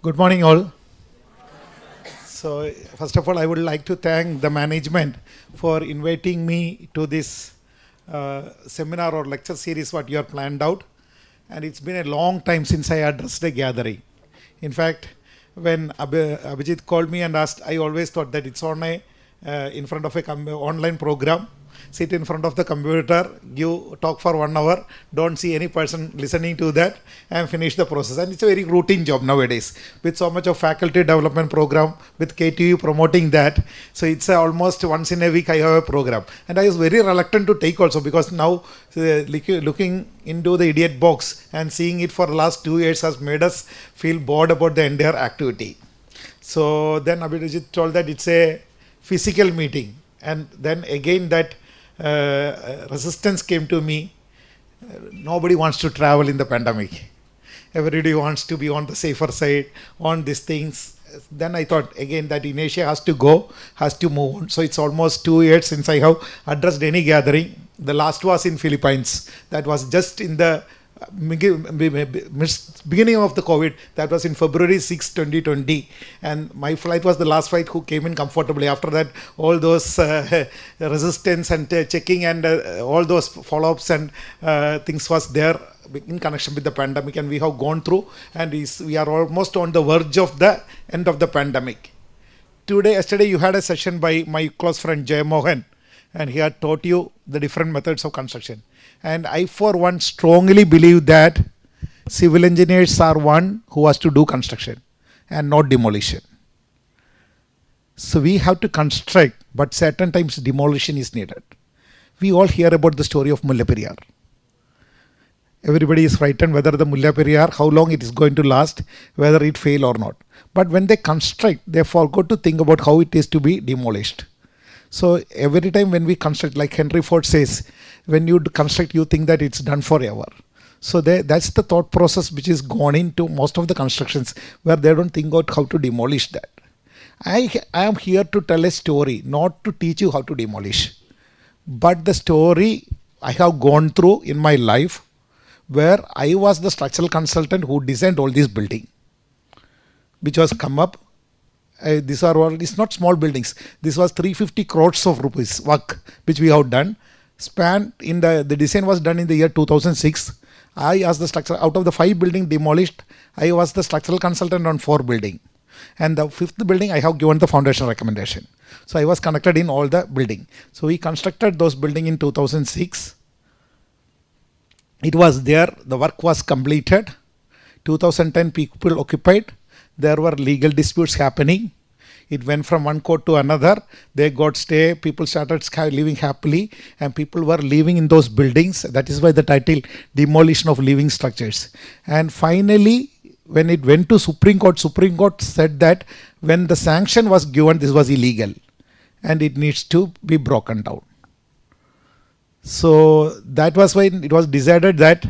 Good morning, all. So, first of all, I would like to thank the management for inviting me to this seminar or lecture series what you have planned out. And it's been a long time since I addressed a gathering. In fact, when Abhijit called me and asked, I always thought that it's on a in front of a online program. Sit in front of the computer, give talk for 1 hour, don't see any person listening to that, and finish the process. And it's a very routine job nowadays with so much of faculty development program with KTU promoting that. So it's almost once in a week I have a program, and I was very reluctant to take also because now looking into the idiot box and seeing it for the last 2 years has made us feel bored about the entire activity. So then Abhijit told that it's a physical meeting, and then again that resistance came to me. Nobody wants to travel in the pandemic. Everybody wants to be on the safer side, on these things. Then I thought again that Indonesia has to go, has to move on. So it's almost 2 years since I have addressed any gathering. The last was in Philippines. That was just in the beginning of the COVID. That was in February 6, 2020, and my flight was the last flight who came in comfortably. After that, all those resistance and checking and all those follow-ups and things was there in connection with the pandemic, and we have gone through, and we are almost on the verge of the end of the pandemic. Yesterday you had a session by my close friend Jay Mohan, and he had taught you the different methods of construction. And I, for one, strongly believe that civil engineers are one who has to do construction and not demolition. So we have to construct, but certain times demolition is needed. We all hear about the story of Mullaperiyar. Everybody is frightened whether the Mullaperiyar, how long it is going to last, whether it fail or not. But when they construct, they forgot to think about how it is to be demolished. So every time when we construct, like Henry Ford says, when you construct, you think that it's done forever. So that's the thought process which is gone into most of the constructions, where they don't think out how to demolish that. I am here to tell a story, not to teach you how to demolish. But the story I have gone through in my life, where I was the structural consultant who designed all this building, which was come up. These are all, it's not small buildings. This was 350 crores of rupees work which we have done. Span in the design was done in the year 2006. I, as the structure, out of the 5 buildings demolished, I was the structural consultant on 4 buildings. And the 5th building I have given the foundation recommendation. So I was connected in all the building. So we constructed those buildings in 2006. It was there, the work was completed. 2010 people occupied. There were legal disputes happening. It went from one court to another. They got stay. People started living happily, and people were living in those buildings. That is why the title, Demolition of Living Structures. And finally, when it went to Supreme Court said that when the sanction was given, this was illegal and it needs to be broken down. So that was why it was decided that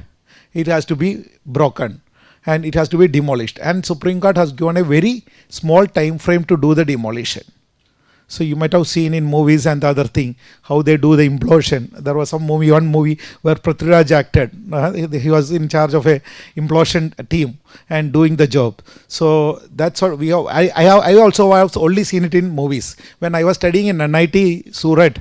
it has to be broken and it has to be demolished, and Supreme Court has given a very small time frame to do the demolition. So you might have seen in movies and the other thing how they do the implosion. There was one movie where Prithviraj acted. He was in charge of a implosion team and doing the job. So that's what we have. I also have only seen it in movies. When I was studying in NIT Surat,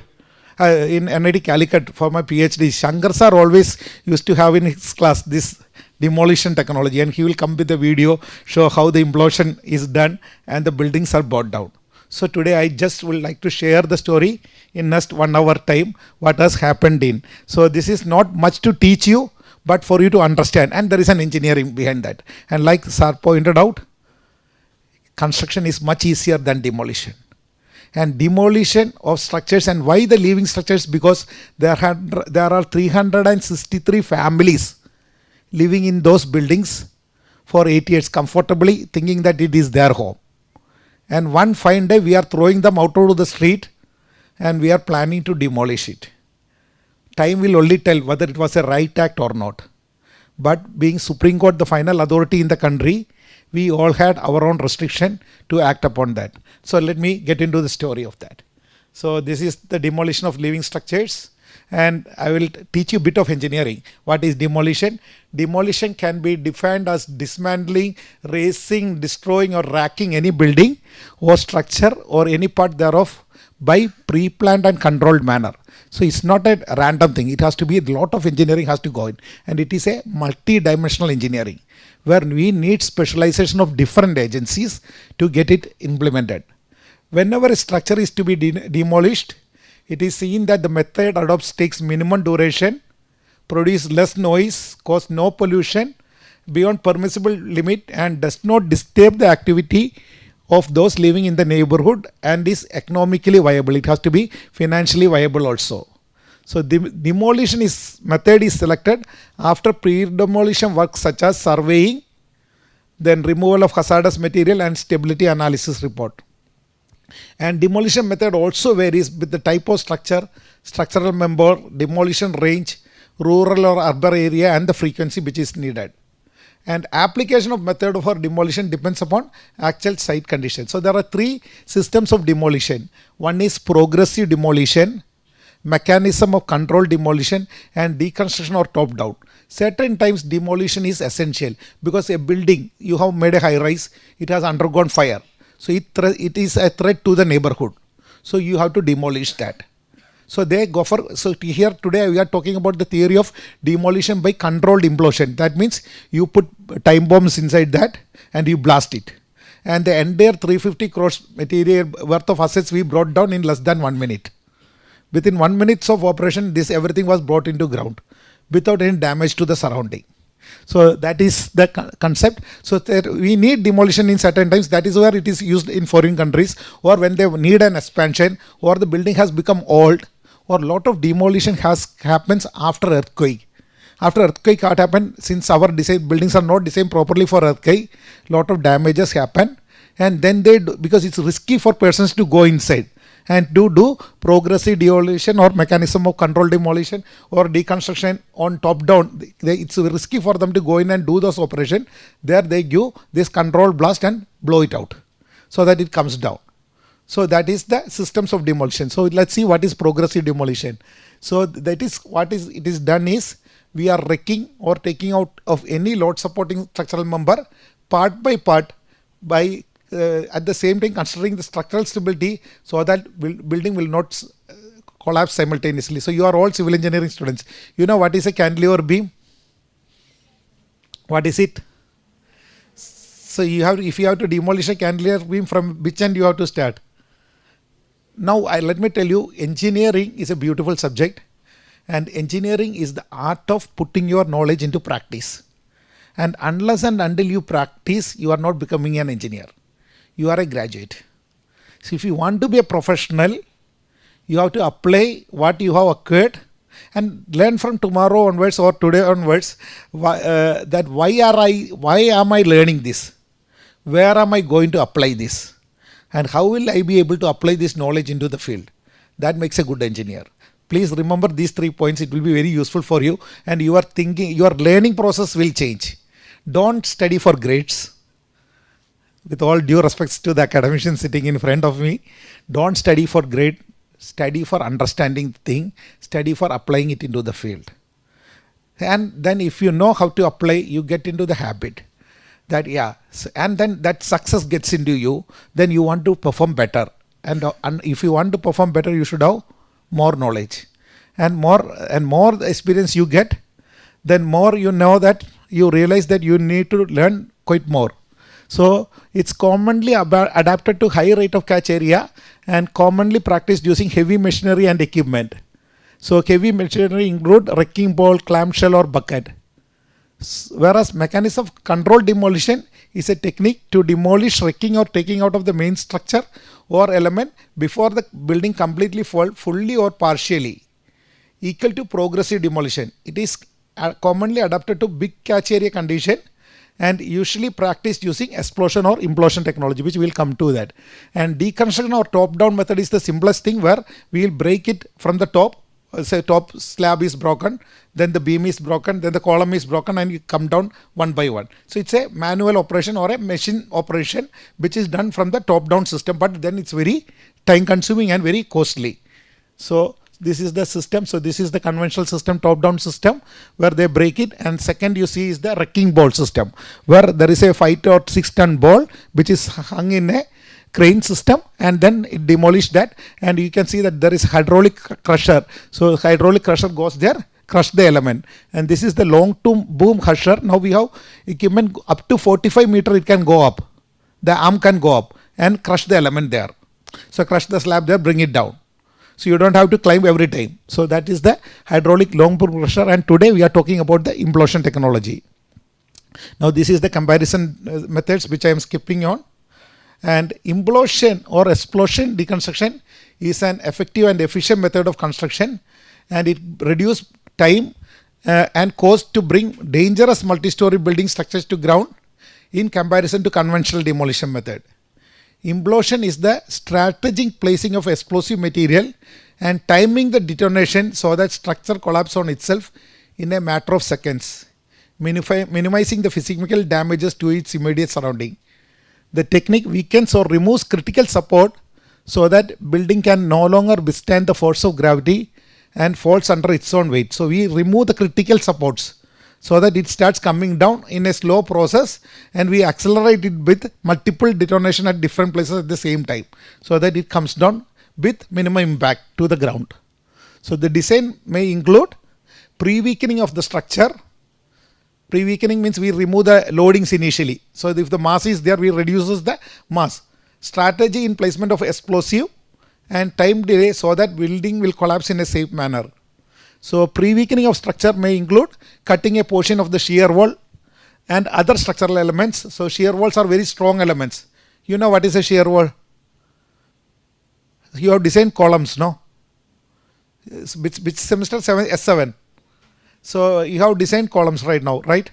in NIT Calicut for my PhD, Shankar sir always used to have in his class this demolition technology, and he will come with a video, show how the implosion is done and the buildings are brought down. So today I just would like to share the story in next 1 hour time, what has happened in. So this is not much to teach you, but for you to understand, and there is an engineering behind that. And like sir pointed out, construction is much easier than demolition. And demolition of structures, and why the living structures, because there are 363 families living in those buildings for 8 years comfortably, thinking that it is their home. And one fine day we are throwing them out to the street and we are planning to demolish it. Time will only tell whether it was a right act or not. But being Supreme Court, the final authority in the country, we all had our own restriction to act upon that. So let me get into the story of that. So this is the demolition of living structures. and I will teach you a bit of engineering. What is demolition? Demolition can be defined as dismantling, razing, destroying or racking any building or structure or any part thereof by pre-planned and controlled manner. So it's not a random thing. It has to be a lot of engineering has to go in, and it is a multi-dimensional engineering where we need specialization of different agencies to get it implemented. Whenever a structure is to be demolished, it is seen that the method adopts takes minimum duration, produce less noise, cause no pollution beyond permissible limit, and does not disturb the activity of those living in the neighborhood, and is economically viable. It has to be financially viable also. So the demolition method is selected after pre-demolition work such as surveying, then removal of hazardous material and stability analysis report. And demolition method also varies with the type of structure, structural member, demolition range, rural or urban area, and the frequency which is needed. And application of method for demolition depends upon actual site conditions. So there are three systems of demolition. One is progressive demolition, mechanism of controlled demolition, and deconstruction or top down. Certain times demolition is essential because a building, you have made a high rise, it has undergone fire. So it is a threat to the neighborhood. So you have to demolish that. So they go for, so here today we are talking about the theory of demolition by controlled implosion. That means you put time bombs inside that and you blast it. And the entire 350 crores material worth of assets we brought down in less than 1 minute. Within 1 minute of operation, this everything was brought into ground without any damage to the surrounding. So that is the concept. So we need demolition in certain times. That is where it is used in foreign countries, or when they need an expansion, or the building has become old, or lot of demolition happens after earthquake. After earthquake, what happened? Since our buildings are not designed properly for earthquake, lot of damages happen, and then because it's risky for persons to go inside and do progressive demolition or mechanism of controlled demolition or deconstruction on top down. It's risky for them to go in and do those operation. There they give this controlled blast and blow it out so that it comes down. So that is the systems of demolition. So let's see what is progressive demolition. So that is what it is done is we are wrecking or taking out of any load supporting structural member part by part by at the same time considering the structural stability so that building will not collapse simultaneously. So you are all civil engineering students. You know what is a cantilever beam? What is it? So if you have to demolish a cantilever beam, from which end you have to start? Now let me tell you, engineering is a beautiful subject, and engineering is the art of putting your knowledge into practice. And unless and until you practice, you are not becoming an engineer. You are a graduate. So if you want to be a professional, you have to apply what you have acquired and learn from tomorrow onwards or today onwards why am I learning this? Where am I going to apply this? And how will I be able to apply this knowledge into the field? That makes a good engineer. Please remember these 3 points. It will be very useful for you, and your learning process will change. Don't study for grades. With all due respects to the academician sitting in front of me, don't study for grade. Study for understanding the thing. Study for applying it into the field. And then if you know how to apply, you get into the habit. And then that success gets into you, then you want to perform better. And if you want to perform better, you should have more knowledge. And more experience you get, then more you know that you realize that you need to learn quite more. So it's commonly adapted to high rate of catch area and commonly practiced using heavy machinery and equipment. So heavy machinery include wrecking ball, clamshell or bucket. Whereas mechanism of controlled demolition is a technique to demolish, wrecking or taking out of the main structure or element before the building completely fall, fully or partially, equal to progressive demolition. It is commonly adapted to big catch area condition and usually practiced using explosion or implosion technology, which we will come to that. And deconstruction or top down method is the simplest thing, where we will break it from the top. Say top slab is broken, then the beam is broken, then the column is broken, and you come down one by one. So it's a manual operation or a machine operation which is done from the top down system, but then it's very time consuming and very costly. So This is the system. So this is the conventional system, top-down system, where they break it. And second you see is the wrecking ball system, where there is a 5 or 6 ton ball which is hung in a crane system, and then it demolished that, and you can see that there is hydraulic crusher. So hydraulic crusher goes there, crush the element, and this is the long to boom crusher. Now we have equipment up to 45 meter, it can go up, the arm can go up and crush the element there. So crush the slab there, bring it down, so you don't have to climb every time. So that is the hydraulic long boom crusher, and today we are talking about the implosion technology. Now this is the comparison methods which I am skipping on. And implosion or explosion deconstruction is an effective and efficient method of construction, and it reduces time and cost to bring dangerous multi-story building structures to ground in comparison to conventional demolition method. Implosion is the strategic placing of explosive material and timing the detonation so that structure collapses on itself in a matter of seconds, minimizing the physical damages to its immediate surrounding. The technique weakens or removes critical support so that building can no longer withstand the force of gravity and falls under its own weight. So we remove the critical supports so that it starts coming down in a slow process, and we accelerate it with multiple detonation at different places at the same time so that it comes down with minimum impact to the ground. So the design may include pre-weakening of the structure. Pre-weakening means we remove the loadings initially. So if the mass is there, we reduces the mass. Strategy in placement of explosive and time delay so that building will collapse in a safe manner. So pre-weakening of structure may include cutting a portion of the shear wall and other structural elements. So shear walls are very strong elements. You know what is a shear wall? You have designed columns, no? Which semester? 7, S7. So you have designed columns right now, right?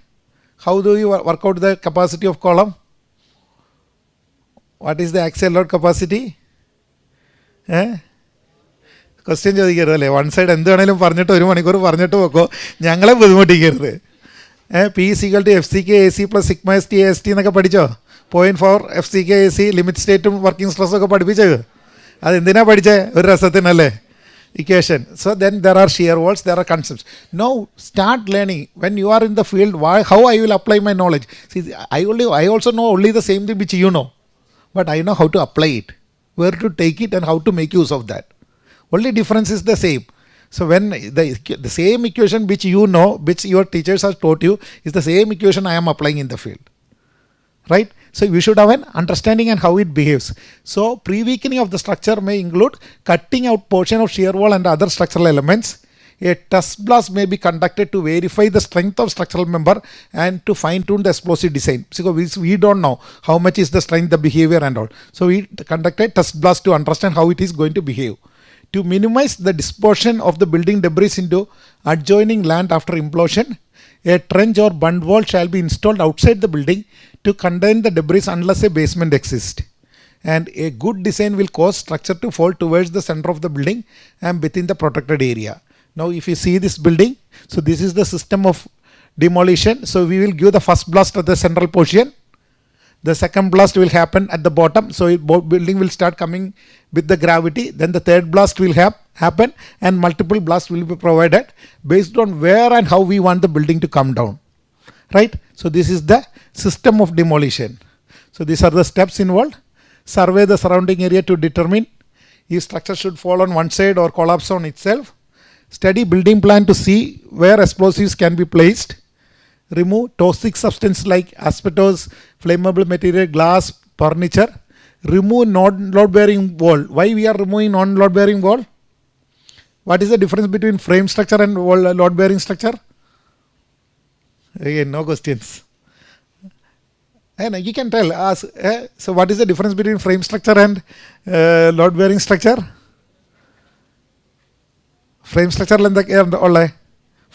How do you work out the capacity of column? What is the axial load capacity? Question ചോദിക്കരുതല്ലേ, one side എന്ത് വേണേലും പറഞ്ഞിട്ട് ഒരു മണിക്കൂർ പറഞ്ഞിട്ട് വെക്കോ, ഞങ്ങളെ ബുദ്ധിമുട്ടിക്കരുത്. P equal to F C K A C plus sigma S T S T എന്നൊക്കെ പഠിച്ചോ? 0.4 F C K A C limit സ്റ്റേറ്റും വർക്കിംഗ് സ്ട്രെസ്സും ഒക്കെ പഠിപ്പിച്ചത് അതെന്തിനാ പഠിച്ചേ? ഒരു രസത്തിനല്ലേ equation. So then there are shear walls, there are concepts. Now start learning when you are in the field. How I will apply my knowledge? See, I also know only the same thing which you know, but I know how to apply it, where to take it and how to make use of that. Only difference is the same. So when the same equation which you know, which your teachers have taught you, is the same equation I am applying in the field, right? So we should have an understanding and how it behaves. So pre-weakening of the structure may include cutting out portion of shear wall and other structural elements. A test blast may be conducted to verify the strength of structural member and to fine-tune the explosive design. So we don't know how much is the strength, the behavior and all. So we conduct a test blast to understand how it is going to behave. To minimize the dispersion of the building debris into adjoining land after implosion, a trench or bund wall shall be installed outside the building to contain the debris unless a basement exists. And a good design will cause structure to fall towards the center of the building and within the protected area. Now if you see this building, so this is the system of demolition. So we will give the first blast at the central portion. The second blast will happen at the bottom. So building will start coming with the gravity. Then the third blast will happen, and multiple blasts will be provided based on where and how we want the building to come down, right? So this is the system of demolition. So these are the steps involved. Survey the surrounding area to determine if structure should fall on one side or collapse on itself. Study building plan to see where explosives can be placed. Remove toxic substance like asbestos, flammable material, glass, furniture. Remove non-load bearing wall. Why we are removing non-load bearing wall? What is the difference between frame structure and wall load bearing structure? Again, no questions. And you can tell us. So what is the difference between frame structure and load bearing structure? Frame structure എന്തൊക്കെയാണ് ഉള്ളത്?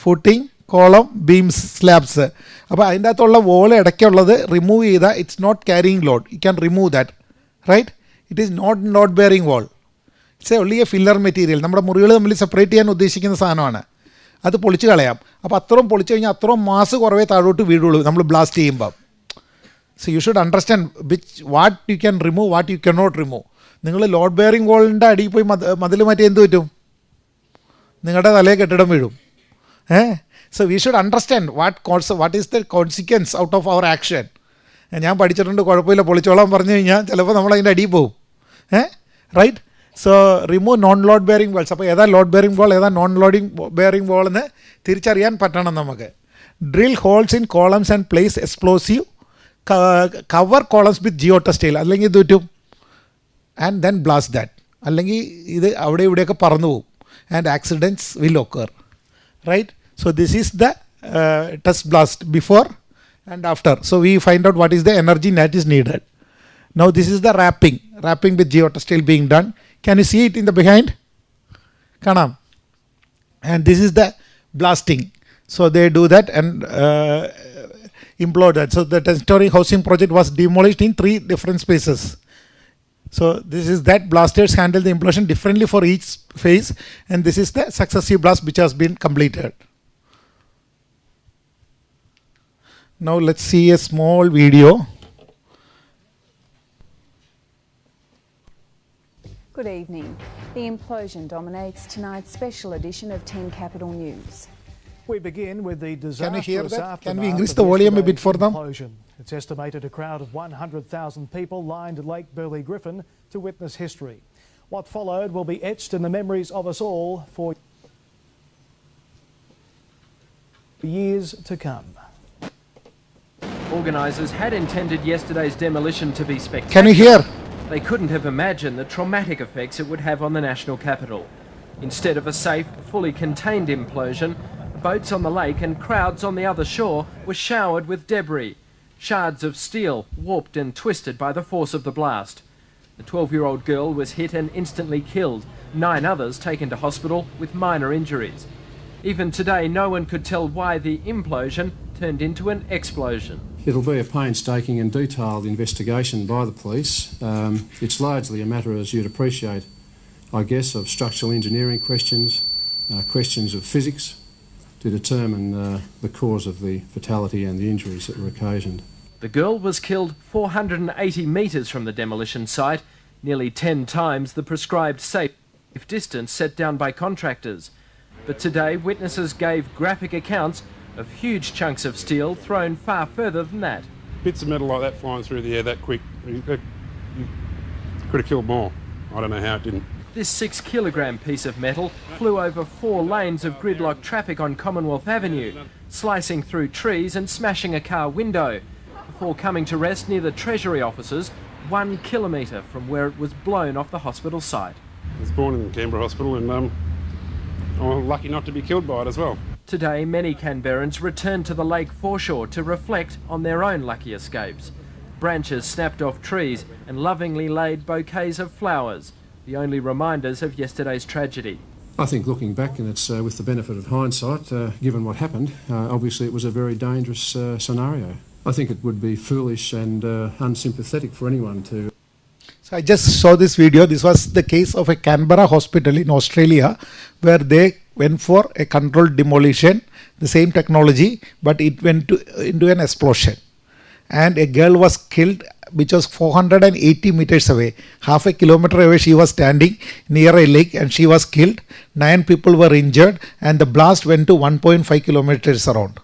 Footing, column, beams, slabs. അപ്പോൾ അതിൻ്റെ അകത്തുള്ള wall ഇടയ്ക്കുള്ളത് remove ചെയ്താൽ it's not carrying load. You can remove that, right? It is not load bearing wall. It's only a filler material. നമ്മുടെ മുറികൾ തമ്മിൽ സെപ്പറേറ്റ് ചെയ്യാൻ ഉദ്ദേശിക്കുന്ന സാധനമാണ്. അത് പൊളിച്ച് കളയാം. അപ്പോൾ അത്രയും പൊളിച്ച് കഴിഞ്ഞാൽ അത്രയും മാസ് കുറവേ താഴോട്ട് വീഴുള്ളൂ നമ്മൾ ബ്ലാസ്റ്റ് ചെയ്യുമ്പോൾ. So you should understand what you can remove, what you cannot remove. നിങ്ങൾ ലോഡ് ബെയറിംഗ് വോളിൻ്റെ അടിയിൽ പോയി മതിൽ മാറ്റി എന്ത് പറ്റും? നിങ്ങളുടെ തലയെ കെട്ടിടം വീഴും. So we should understand what is the consequence out of our action. ഞാൻ പഠിച്ചിട്ടുണ്ട്, കുഴപ്പമില്ല പൊളിച്ചോളാൻ പറഞ്ഞു കഴിഞ്ഞാൽ ചിലപ്പോൾ നമ്മൾ അതിൻ്റെ അടിയിൽ പോകും. Right. So remove non load bearing walls. അപ്പോൾ ഏതാ ലോഡ് ബെയറിംഗ് വാൾ, ഏതാ നോൺ ലോഡിംഗ് ബെയറിംഗ് വാൾ എന്ന് തിരിച്ചറിയാൻ പറ്റണം നമുക്ക്. Drill holes in columns and place explosive, cover columns with geotextile, അല്ലെങ്കിൽ ഇത് പറ്റും, ആൻഡ് ദെൻ ബ്ലാസ്റ്റ് ദാറ്റ്, അല്ലെങ്കിൽ ഇത് അവിടെ ഇവിടെയൊക്കെ പറന്നു പോകും, and accidents will occur. Right. So this is the test blast before and after. So we find out what is the energy that is needed. Now this is the wrapping with geotextile being done. Can you see it in the behind? Kanam. And this is the blasting. So they do that and implode that. So the 10-story housing project was demolished in 3 different spaces. So this is that. Blasters handle the implosion differently for each phase, and this is the successive blast which has been completed. Now let's see a small video. Good evening. The implosion dominates tonight's special edition of 10 Capital News. We begin with the disastrous Can you hear that? aftermath. Can we increase the volume a bit for them? Implosion. It's estimated a crowd of 100,000 people lined Lake Burley Griffin to witness history. What followed will be etched in the memories of us all for years to come. Organisers had intended yesterday's demolition to be spectacular. Can you hear? They couldn't have imagined the traumatic effects it would have on the national capital. Instead of a safe, fully contained implosion, boats on the lake and crowds on the other shore were showered with debris, shards of steel warped and twisted by the force of the blast. The 12-year-old girl was hit and instantly killed, 9 others taken to hospital with minor injuries. Even today, no one could tell why the implosion turned into an explosion. It'll be a painstaking and detailed investigation by the police. It's largely a matter, as you'd appreciate, I guess, of structural engineering questions, questions of physics, to determine the cause of the fatality and the injuries that were occasioned. The girl was killed 480 metres from the demolition site, nearly 10 times the prescribed safe distance set down by contractors. But today, witnesses gave graphic accounts of huge chunks of steel thrown far further than that. Bits of metal like that flying through the air that quick, you could have killed more. I don't know how it didn't. This 6-kilogram piece of metal flew over 4 lanes of gridlocked traffic on Commonwealth Avenue, slicing through trees and smashing a car window, before coming to rest near the Treasury offices, 1 kilometre from where it was blown off the hospital site. I was born in Canberra Hospital and I'm lucky not to be killed by it as well. Today, many Canberrans returned to the lake foreshore to reflect on their own lucky escapes. Branches snapped off trees and lovingly laid bouquets of flowers, the only reminders of yesterday's tragedy. I think looking back, and it's with the benefit of hindsight, given what happened, obviously it was a very dangerous scenario. I think it would be foolish and unsympathetic for anyone to... So I just saw this video. This was the case of a Canberra hospital in Australia where they went for a controlled demolition, the same technology, but it went into an explosion. And a girl was killed which was 480 meters away. Half a kilometer away she was standing near a lake and she was killed. 9 people were injured and the blast went to 1.5 kilometers around.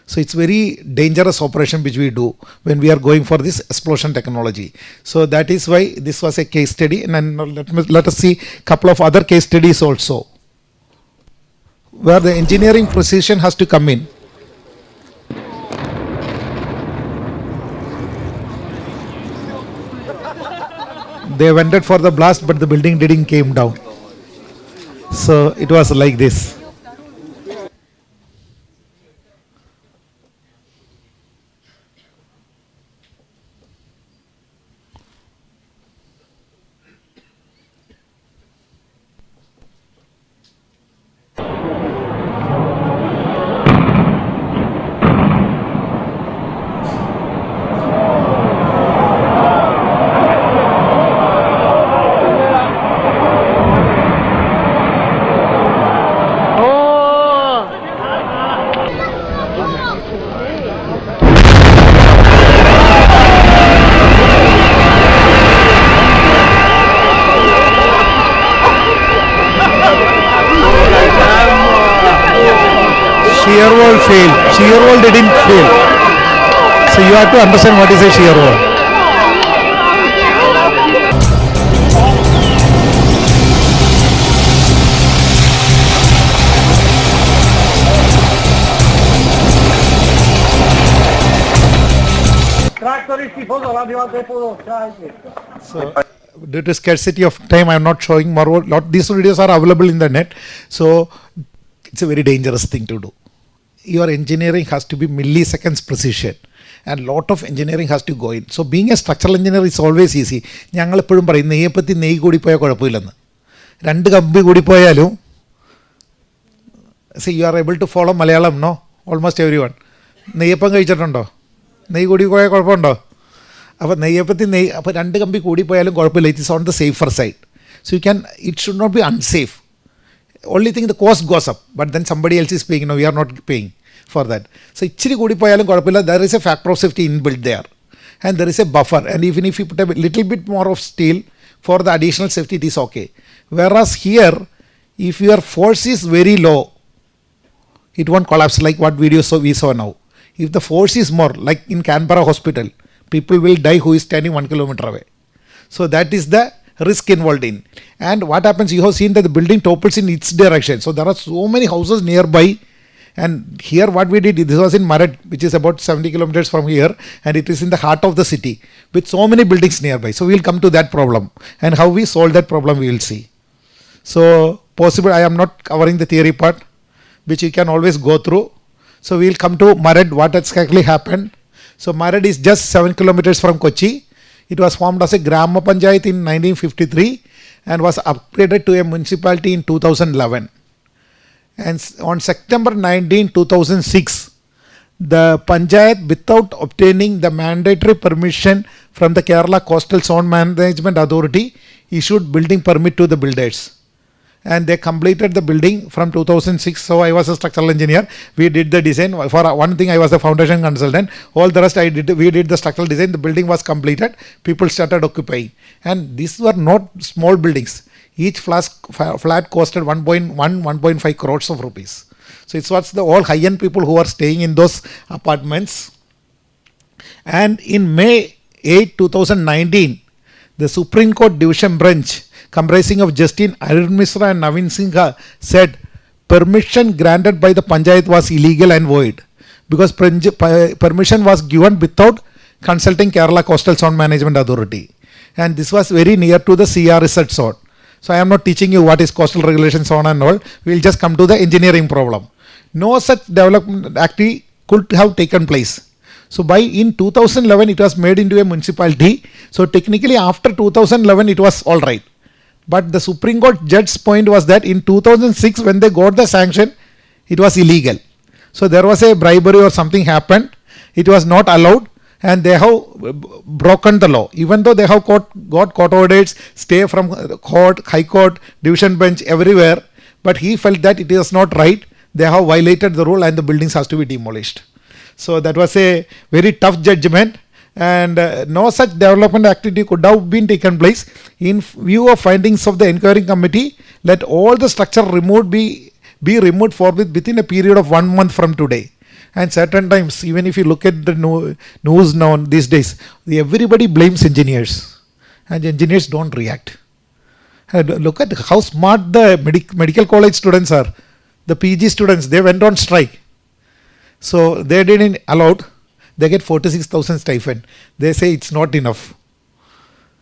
So it's very dangerous operation which we do when we are going for this explosion technology. So that is why this was a case study, and then let us see a couple of other case studies also where the engineering precision has to come in. They waited for the blast but the building didn't came down. So it was like this. Shear wall failed. Shear wall didn't fail. So you have to understand what is a shear wall. So, due to scarcity of time, I am not showing more. These videos are available in the net. So, it's a very dangerous thing to do. Your engineering has to be milliseconds precision. And lot of engineering has to go in. So, being a structural engineer is always easy. ഞങ്ങൾ എപ്പോഴും പറയും നെയ്യപ്പത്തി നെയ്യ് കൂടിപ്പോയാൽ കുഴപ്പമില്ലെന്ന്. രണ്ട് കമ്പി കൂടിപ്പോയാലും see you are able to follow Malayalam, no? Almost everyone. നെയ്യപ്പം കഴിച്ചിട്ടുണ്ടോ? നെയ്യ് കൂടി പോയാൽ കുഴപ്പമുണ്ടോ? അപ്പോൾ നെയ്യപ്പത്തി നെയ്യ് അപ്പോൾ രണ്ട് കമ്പി കൂടിപ്പോയാലും കുഴപ്പമില്ല. It is on the safer side. So you can, it should not be unsafe. Only thing the cost goes up, but then somebody else is paying. No, we are not paying for that. So ഇച്ചിരി കൂടിപ്പോയാലും കുഴപ്പമില്ല. There is a factor of safety inbuilt there, and there is a buffer. And even if you put a little bit more of steel for the additional safety, it is okay. Whereas here, if your force is very low, it won't collapse like what video we saw now. If the force is more, like in Canberra hospital, people will die who is standing 1 kilometer away. So that is the risk involved in. And what happens, you have seen that the building topples in its direction. So there are so many houses nearby. And here what we did, this was in Marad, which is about 70 kilometers from here. And it is in the heart of the city with so many buildings nearby. So we will come to that problem. And how we solve that problem, we will see. So possible, I am not covering the theory part, which you can always go through. So we will come to Marad, what exactly happened. So Marad is just 7 kilometers from Kochi. It was formed as a Grama Panchayat in 1953 and was upgraded to a municipality in 2011. And on September 19, 2006, the Panchayat, without obtaining the mandatory permission from the Kerala Coastal Zone Management Authority, issued building permit to the builders. And they completed the building from 2006. So I was a structural engineer. We did the design. For one thing, I was the foundation consultant. All the rest we did the structural design. The building was completed. People started occupying. And these were not small buildings. Each flat costed 1.5 crores of rupees. So it was the all high-end people who are staying in those apartments. And in May 8, 2019, the Supreme Court Division Bench, comprising of Justice Arun Misra and Navin Singha, said permission granted by the Panchayat was illegal and void because permission was given without consulting Kerala Coastal Zone Management Authority. And this was very near to the CR research zone. So I am not teaching you what is coastal regulation zone and all. We will just come to the engineering problem. No such development activity could have taken place. So in 2011 it was made into a municipality. So technically after 2011 it was all right. But the Supreme Court judge's point was that in 2006 when they got the sanction, it was illegal. So there was a bribery or something happened. It was not allowed and they have broken the law. Even though they have got court orders, stay from court, high court, division bench, everywhere. But he felt that it is not right. They have violated the rule and the buildings has to be demolished. So that was a very tough judgment. And no such development activity could have been taken place. In view of findings of the inquiry committee, let all the structure removed be removed forthwith within a period of 1 month from today. And certain times, even if you look at the news now these days, everybody blames engineers, and engineers don't react. And look at how smart the medical college students are. The PG students, they went on strike. So they didn't allowed. They get 46,000 stipend. They say it's not enough.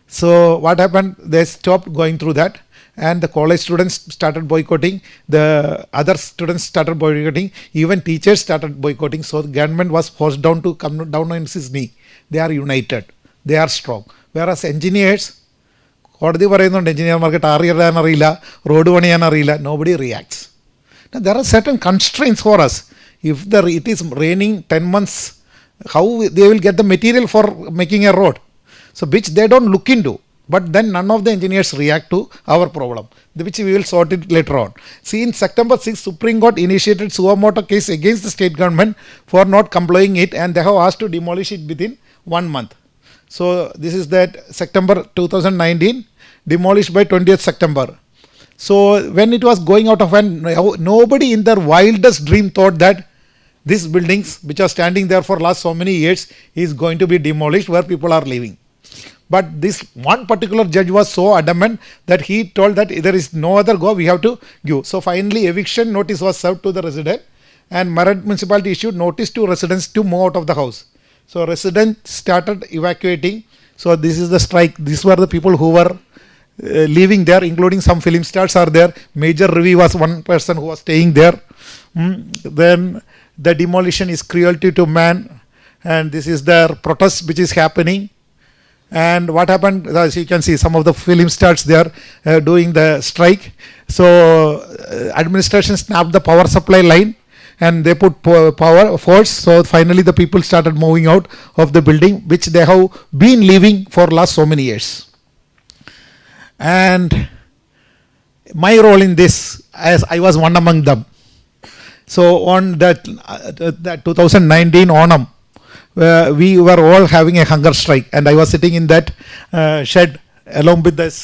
So what happened? They stopped going through that, and the college students started boycotting. The other students started boycotting. Even teachers started boycotting. So the government was forced down to come down on its knee. They are united. They are strong. Whereas engineers, കോടതി പറയുന്നുണ്ട് എഞ്ചിനീയർമാർക്ക് tar ഇടാൻ അറിയില്ല, road പണിയാൻ അറിയില്ല. Nobody reacts. Now there are certain constraints for us. If it is raining 10 months, how they will get the material for making a road? So which they don't look into. But then none of the engineers react to our problem, which we will sort it later on. See, in September 6, Supreme Court initiated suo motu case against the state government for not complying it, and they have asked to demolish it within 1 month. So this is that September 2019, demolished by 20th September. So when it was going out of hand, nobody in their wildest dream thought that these buildings which are standing there for last so many years is going to be demolished where people are living. But this one particular judge was so adamant that he told that there is no other go, we have to give. So finally eviction notice was served to the resident, and Marad municipality issued notice to residents to move out of the house. So residents started evacuating. So this is the strike. These were the people who were living there, including some film stars are there. Major Ravi was one person who was staying there. Then the demolition is cruelty to man, and this is the protest which is happening. And what happened, as you can see, some of the film stars there doing the strike. So administration snapped the power supply line and they put power force. So finally the people started moving out of the building which they have been living for last so many years. And my role in this, as I was one among them. So on that 2019 Onam, we were all having a hunger strike, and I was sitting in that shed along with this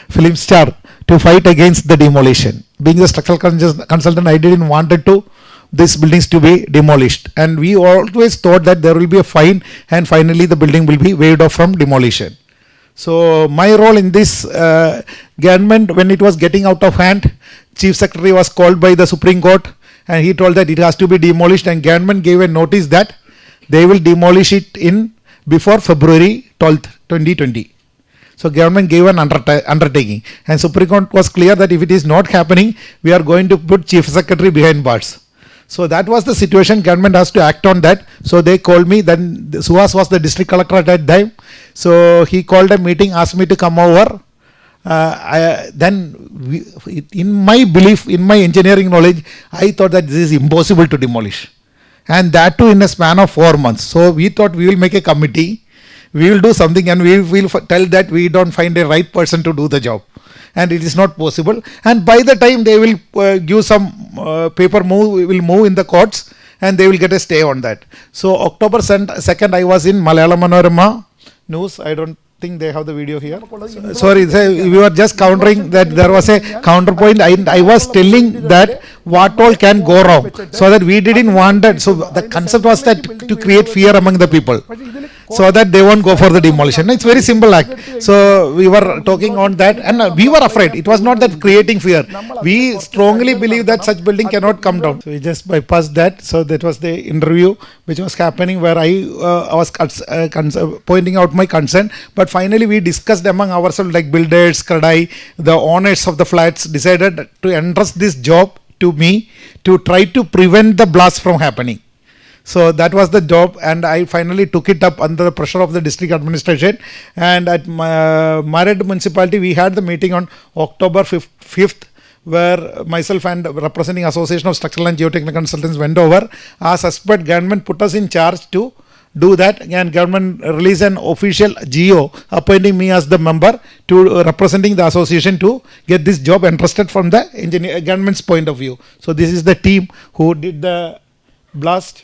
film star to fight against the demolition. Being the structural consultant, I didn't wanted to these buildings to be demolished, and we always thought that there will be a fine and finally the building will be waived off from demolition. So my role in this government, when it was getting out of hand, Chief Secretary was called by the Supreme Court and he told that it has to be demolished, and government gave a notice that they will demolish it in before February 12th, 2020. So government gave an undertaking, and Supreme Court was clear that if it is not happening, we are going to put Chief Secretary behind bars. So that was the situation. Government has to act on that. So they called me. Then Suhas was the district collector at that time. So he called a meeting, asked me to come over. In my belief, in my engineering knowledge, I thought that this is impossible to demolish. And that too in a span of 4 months. So we thought we will make a committee, we will do something, and we will tell that we don't find a right person to do the job. And it is not possible. And by the time they will give some paper move, we will move in the courts and they will get a stay on that. So October 2nd, I was in Malayalam Manorama News. I don't think they have the video here. Sorry, we were just countering that there was a counterpoint. I was telling that what all can go wrong, so that we didn't want that. So the concept was that to create fear among the people, so that they won't go for the demolition. It's very simple act. So we were talking on that, and we were afraid. It was not that creating fear. We strongly believe that such building cannot come down. So we just bypassed that. So that was the interview which was happening, where I was pointing out my concern. But finally we discussed among ourselves, like builders, Kradai, the owners of the flats decided to entrust this job to me to try to prevent the blast from happening. So that was the job, and I finally took it up under the pressure of the district administration. And at Marad municipality, we had the meeting on October 5th, where myself and representing Association of Structural and Geotechnical Consultants went over. As suspect, government put us in charge to do that, and government released an official GO appointing me as the member to representing the association to get this job entrusted from the government's point of view. So this is the team who did the blast.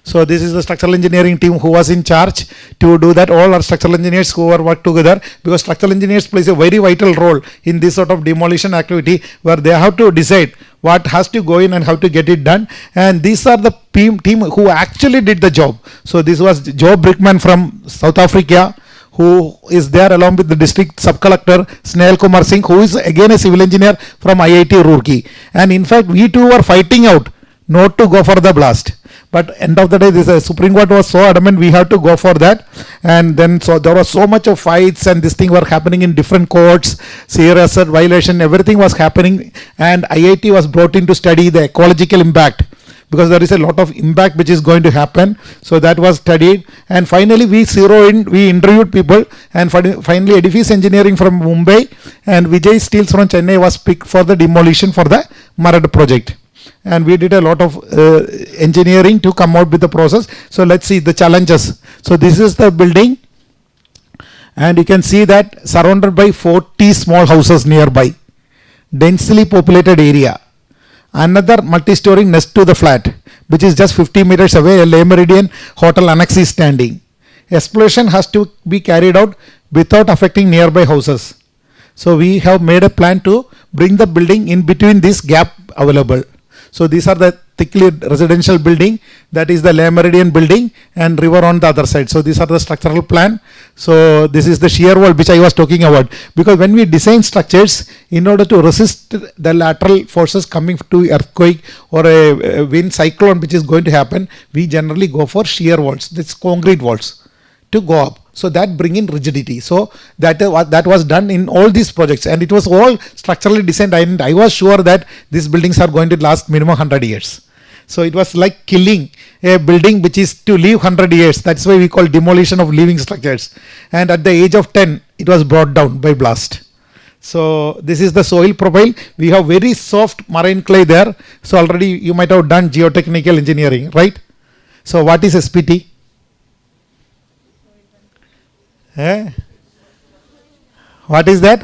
So this is the structural engineering team who was in charge to do that. All our structural engineers who were worked together, because structural engineers plays a very vital role in this sort of demolition activity, where they have to decide what has to go in and how to get it done. And these are the team who actually did the job. So this was Joe Brickman from South Africa, who is there along with the district sub-collector Snehal Kumar Singh, who is again a civil engineer from IIT Roorkee. And in fact, we two were fighting out not to go for the blast. But end of the day, this Supreme Court was so adamant we had to go for that. And then so there was so much of fights, and this thing were happening in different courts, CRS violation, everything was happening. And IIT was brought in to study the ecological impact, because there is a lot of impact which is going to happen. So that was studied, and finally we interviewed people, and finally Edifice Engineering from Mumbai and Vijay Steels from Chennai was picked for the demolition for the Marad project. And we did a lot of engineering to come out with the process. So let's see the challenges. So this is the building, and you can see that surrounded by 40 small houses nearby, densely populated area. Another multi-story next to the flat, which is just 50 meters away, a Le Meridien Hotel Annex is standing. Exploration has to be carried out without affecting nearby houses. So we have made a plan to bring the building in between this gap available. So these are the thickly residential building, that is the Le Meridian building, and river on the other side. So these are the structural plan. So this is the shear wall which I was talking about, because when we design structures, in order to resist the lateral forces coming to earthquake or a wind cyclone which is going to happen, we generally go for shear walls, that's concrete walls to go up. So that bring in rigidity. So that was done in all these projects, and it was all structurally designed, and I was sure that these buildings are going to last minimum 100 years. So it was like killing a building which is to live 100 years. That's why we call demolition of living structures. And at the age of 10, it was brought down by blast. So this is the soil profile. We have very soft marine clay there. So already you might have done geotechnical engineering, right? So what is SPT? What is that?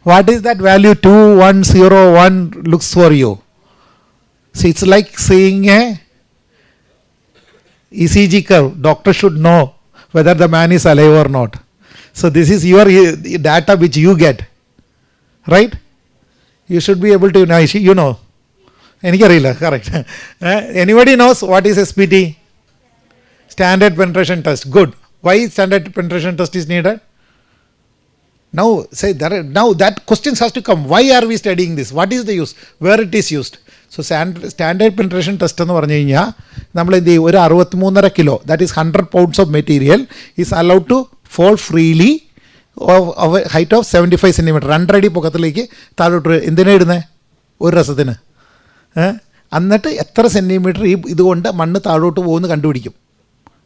What is that value 2101 looks for you? So it's like saying a ECG curve. Doctor should know whether the man is alive or not. So this is your data which you get, right? You should be able to know. You know. Correct. Anybody knows what is SPT? Standard penetration test. Good. Why standard penetration test is needed? Now say now that questions has to come. Why are we studying this? What is the use? Where it is used? So standard penetration test എന്ന് പറഞ്ഞു കഴിഞ്ഞാൽ നമ്മൾ എന്ത് ചെയ്യും, ഒരു 63.5 kilo, that is 100 pounds of material is allowed to fall freely of a height of 75 centimeter, 2 അടി പൊക്കത്തിലേക്ക് താഴോട്ട് എന്തിനാ ഇടുന്നത്? ഒരു രസത്തിന്. എന്നിട്ട് എത്ര സെൻറ്റിമീറ്റർ ഇതുകൊണ്ട് മണ്ണ് താഴോട്ട് പോകുമെന്ന് കണ്ടുപിടിക്കും.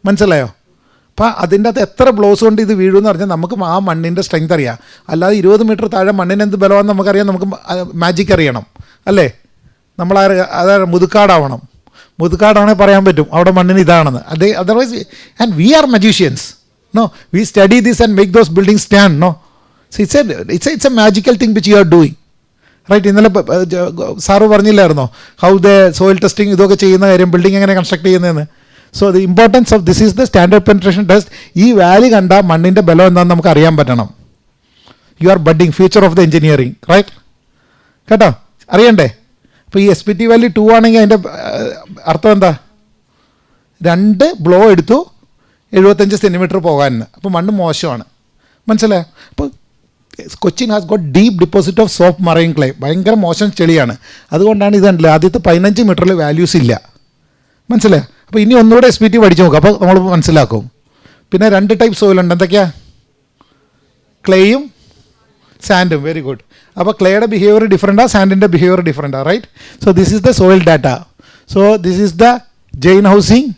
മനസ്സിലായോ? അപ്പോൾ അതിൻ്റെ അകത്ത് എത്ര ബ്ലോസ് കൊണ്ട് ഇത് വീഴുമെന്ന് പറഞ്ഞാൽ നമുക്ക് ആ മണ്ണിൻ്റെ സ്ട്രെങ്ത് അറിയാം. അല്ലാതെ 20 മീറ്റർ താഴെ മണ്ണിന് എന്ത് ബലമാണെന്ന് നമുക്കറിയാം. നമുക്ക് മാജിക് അറിയണം അല്ലേ? നമ്മൾ അതായത് മുതുക്കാടാവണം. മുതുക്കാടാണെങ്കിൽ പറയാൻ പറ്റും അവിടെ മണ്ണിന് ഇതാണെന്ന്. Otherwise and we are magicians. No, we study this and make those building stand. No, so it's a magical thing which you are doing, right? ഇന്നലെ സാറ് പറഞ്ഞില്ലായിരുന്നോ ഹൗ ദ സോയിൽ ടെസ്റ്റിംഗ് ഇതൊക്കെ ചെയ്യുന്ന കാര്യം, ബിൽഡിംഗ് എങ്ങനെ construct ചെയ്യുന്നതെന്ന്. So the importance of this is the standard penetration test. ഈ value കണ്ടാൽ മണ്ണിൻ്റെ ബലം എന്താണെന്ന് നമുക്ക് അറിയാൻ പറ്റണം. You are budding future of the engineering, right? കേട്ടോ, അറിയണ്ടേ? അപ്പോൾ ഈ SPT വാല്യൂ 2 ആണെങ്കിൽ അതിൻ്റെ അർത്ഥം എന്താ? 2 ബ്ലോ എടുത്തു 75 സെൻറ്റിമീറ്റർ പോകാൻ. അപ്പോൾ മണ്ണ് മോശമാണ്. മനസ്സിലായോ? അപ്പോൾ Cochin has got deep deposit of soft marine clay. ഭയങ്കര മോശം ചെളിയാണ്. അതുകൊണ്ടാണ് ഇതുണ്ടല്ലോ ആദ്യത്തെ 15 മീറ്ററിൽ വാല്യൂസ് ഇല്ല. മനസ്സിലായോ? അപ്പോൾ ഇനി ഒന്നുകൂടെ SPT പഠിച്ചു നോക്കാം, അപ്പോൾ നമ്മൾ മനസ്സിലാക്കും. പിന്നെ 2 ടൈപ്പ് സോയിലുണ്ട്. എന്തൊക്കെയാ? ക്ലേയും സാൻഡും. Very good. അപ്പോൾ ക്ലേയുടെ ബിഹേവിയർ ഡിഫറെൻറ്റാണ്, സാൻഡിൻ്റെ ബിഹേവിയർ ഡിഫറെൻറ്റാണ്, right? So this is the soil data. So this is the Jain housing.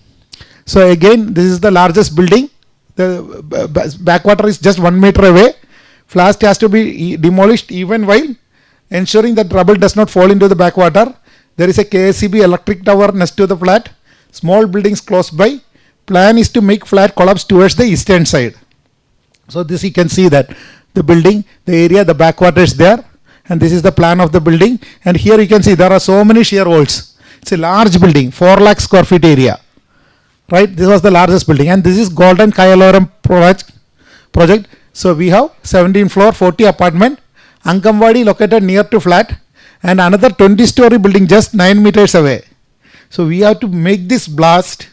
So again this is the largest building. The backwater is just 1 meter away. Flat has to be demolished even while ensuring that rubble does not fall into the backwater. There is a KSCB electric tower next to the flat. Small buildings close by. Plan is to make flat collapse towards the eastern side. So this you can see that the building, the area, the backwater is there, and this is the plan of the building. And here you can see there are so many shear walls. It's a large building, 4 lakh square feet area. Right, this was the largest building, and this is Golden Kayaloram project. So we have 17 floor, 40 apartment, Ankamwadi located near to flat, and another 20-story building just 9 meters away. So we have to make this blast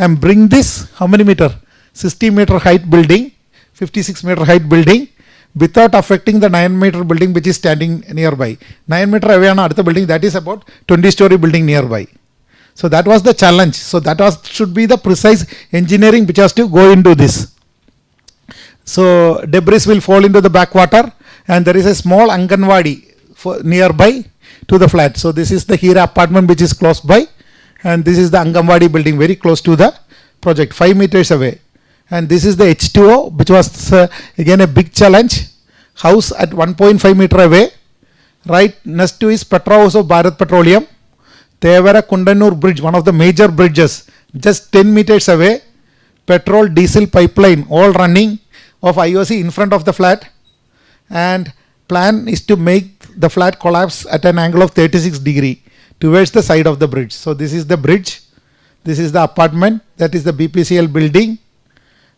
and bring this, how many meter? 60 meter height building, 56 meter height building, without affecting the 9 meter building which is standing nearby. 9 meter away on another building, that is about 20-story building nearby. So that was the challenge. So that should be the precise engineering which has to go into this. So debris will fall into the backwater, and there is a small Anganwadi nearby to the flat. So this is the Hira apartment which is close by, and this is the Anganwadi building very close to the project, 5 meters away. And this is the H2O, which was again a big challenge. House at 1.5 meter away. Right next to is Petra House of Bharat Petroleum. Tevara Kundanur Bridge, one of the major bridges, just 10 meters away. Petrol diesel pipeline all running of IOC in front of the flat, and plan is to make the flat collapse at an angle of 36 degree towards the side of the bridge. So this is the bridge, this is the apartment, that is the BPCL building,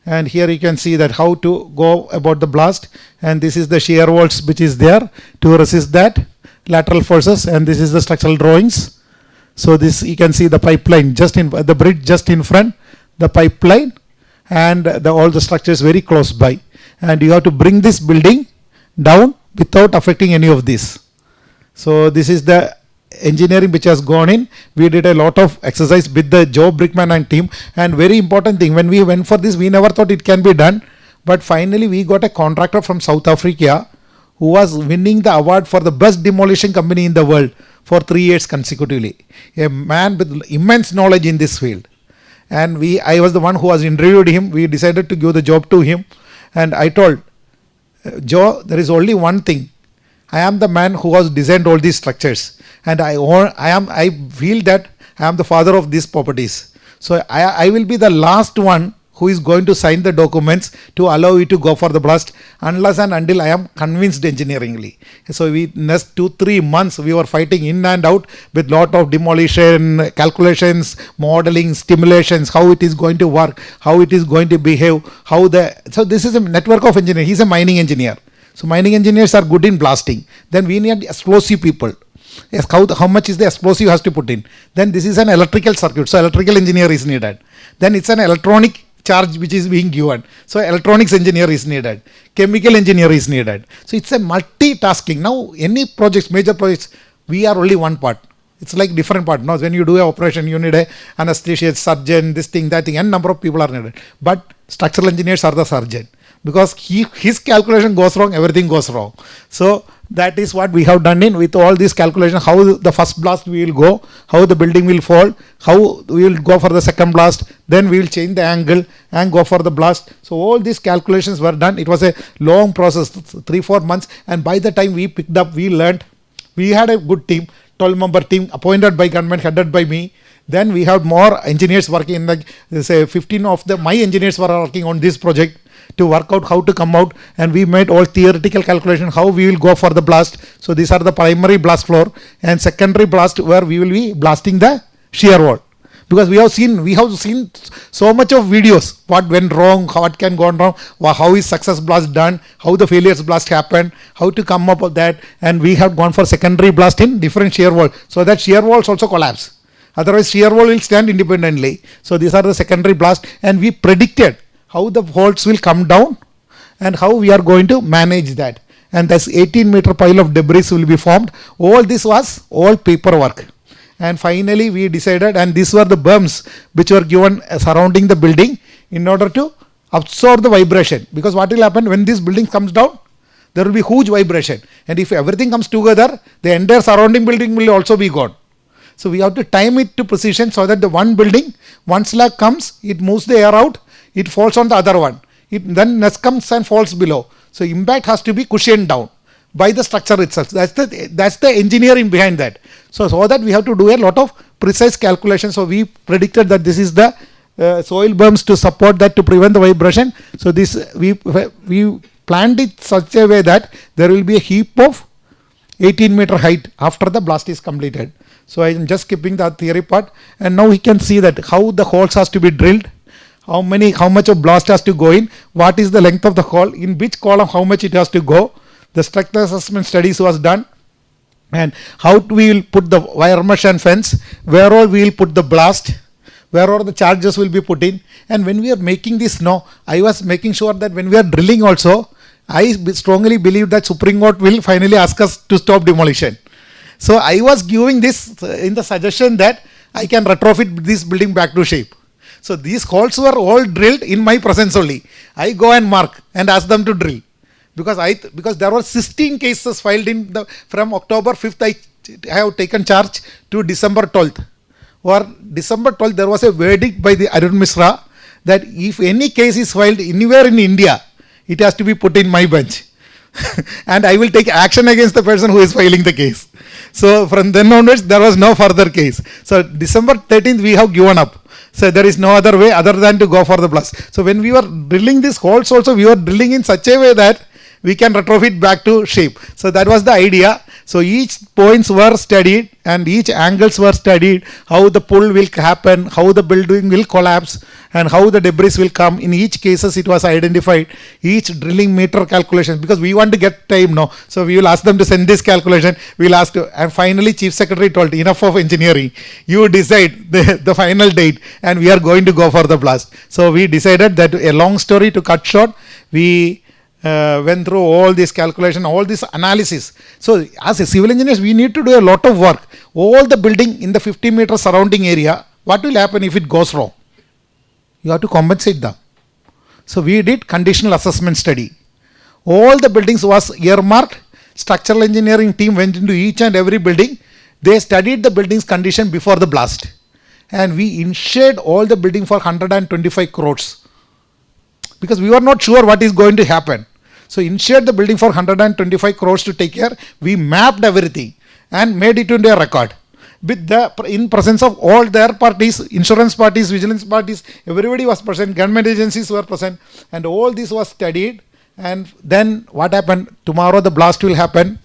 and here you can see that how to go about the blast, and this is the shear walls which is there to resist that lateral forces, and this is the structural drawings. So this you can see the pipeline just in the bridge just in front, the pipeline, and all the structures very close by. And you have to bring this building down without affecting any of this. So this is the engineering which has gone in. We did a lot of exercise with the Joe Brickman and team. And very important thing, when we went for this, we never thought it can be done. But finally we got a contractor from South Africa who was winning the award for the best demolition company in the world for 3 years consecutively. A man with immense knowledge in this field. And I was the one who was interviewed him. We decided to give the job to him. And I told, Joe, there is only one thing. I am the man who has designed all these structures, and I feel that I am the father of these properties. So I will be the last one who is going to sign the documents to allow you to go for the blast unless and until I am convinced engineeringly. So we next 2-3 months we were fighting in and out with lot of demolition calculations, modeling, stimulations, how it is going to work, how it is going to behave, so this is a network of engineers. He's a mining engineer. So mining engineers are good in blasting. Then we need explosive people. Yes, how much is the explosive has to put in. Then this is an electrical circuit. So electrical engineer is needed. Then it's an electronic charge which is being given. So electronics engineer is needed. Chemical engineer is needed. So it's a multitasking. Now any projects, major projects, we are only one part. It's like different part. Now when you do an operation, you need a anesthesia, surgeon, this thing, that thing, and number of people are needed. But structural engineers are the surgeon. Because his calculation goes wrong, everything goes wrong. So that is what we have done in with all these calculations, how the first blast we will go, how the building will fall, how we will go for the second blast, then we will change the angle and go for the blast. So all these calculations were done. It was a long process, 3-4 months, and by the time we picked up, we learned. We had a good team, 12-member team appointed by government, headed by me. Then we have more engineers working, like say 15 of my engineers were working on this project to work out how to come out, and we made all theoretical calculation how we will go for the blast. So these are the primary blast floor and secondary blast where we will be blasting the shear wall. Because we have seen so much of videos, what went wrong, what can go wrong, how is success blast done, how the failures blast happened, how to come up with that, and we have gone for secondary blast in different shear wall, so that shear walls also collapse. Otherwise shear wall will stand independently. So these are the secondary blast, and we predicted how the faults will come down and how we are going to manage that. And this 18-meter pile of debris will be formed. All this was all paperwork. And finally we decided, and these were the berms which were given surrounding the building in order to absorb the vibration. Because what will happen when this building comes down? There will be huge vibration. And if everything comes together, the entire surrounding building will also be gone. So we have to time it to precision so that the one building, one slab comes, it moves the air out, it falls on the other one. It then next comes and falls below. So impact has to be cushioned down by the structure itself. That's the engineering behind that. So that we have to do a lot of precise calculations. So we predicted that this is the soil berms to support that, to prevent the vibration. So this we planned it such a way that there will be a heap of 18-meter height after the blast is completed. So I am just skipping the theory part, and now we can see that how the holes has to be drilled, how much of blast has to go in, what is the length of the hole, in which column how much it has to go. The structural assessment studies was done, and how we will put the wire mesh and fence, where all we will put the blast, where all the charges will be put in. And when we are making this now, I was making sure that when we are drilling also, I strongly believe that Supreme Court will finally ask us to stop demolition. So I was giving this in the suggestion that I can retrofit this building back to shape. So these holes were all drilled in my presence only. I go and mark and ask them to drill. Because there were 16 cases filed from October 5th I have taken charge to December 12th. Or December 12th there was a verdict by the Arun Misra that if any case is filed anywhere in India, it has to be put in my bench. And I will take action against the person who is filing the case. So from then onwards there was no further case. So December 13th we have given up. So there is no other way other than to go for the blast. So when we were drilling these holes also, we were drilling in such a way that we can retrofit back to shape. So that was the idea. So each points were studied and each angles were studied, how the pull will happen, how the building will collapse, and how the debris will come. In each cases it was identified, each drilling meter calculation, because we want to get time now. So we will ask them to send this calculation, we'll ask to, and finally Chief Secretary told, enough of engineering, you decide the final date and we are going to go for the blast. So we decided that, a long story to cut short, we went through all this calculation, all this analysis. So as a civil engineers, we need to do a lot of work. All the building in the 50 meter surrounding area, what will happen if it goes wrong? You have to compensate them. So we did conditional assessment study. All the buildings was earmarked. Structural engineering team went into each and every building. They studied the building's condition before the blast. And we insured all the building for 125 crores. Because we were not sure what is going to happen. So insured the building for 125 crores to take care. We mapped everything and made it into a record. With the in presence of all their parties, insurance parties, vigilance parties, everybody was present, government agencies were present, and all this was studied. And then what happened? Tomorrow the blast will happen.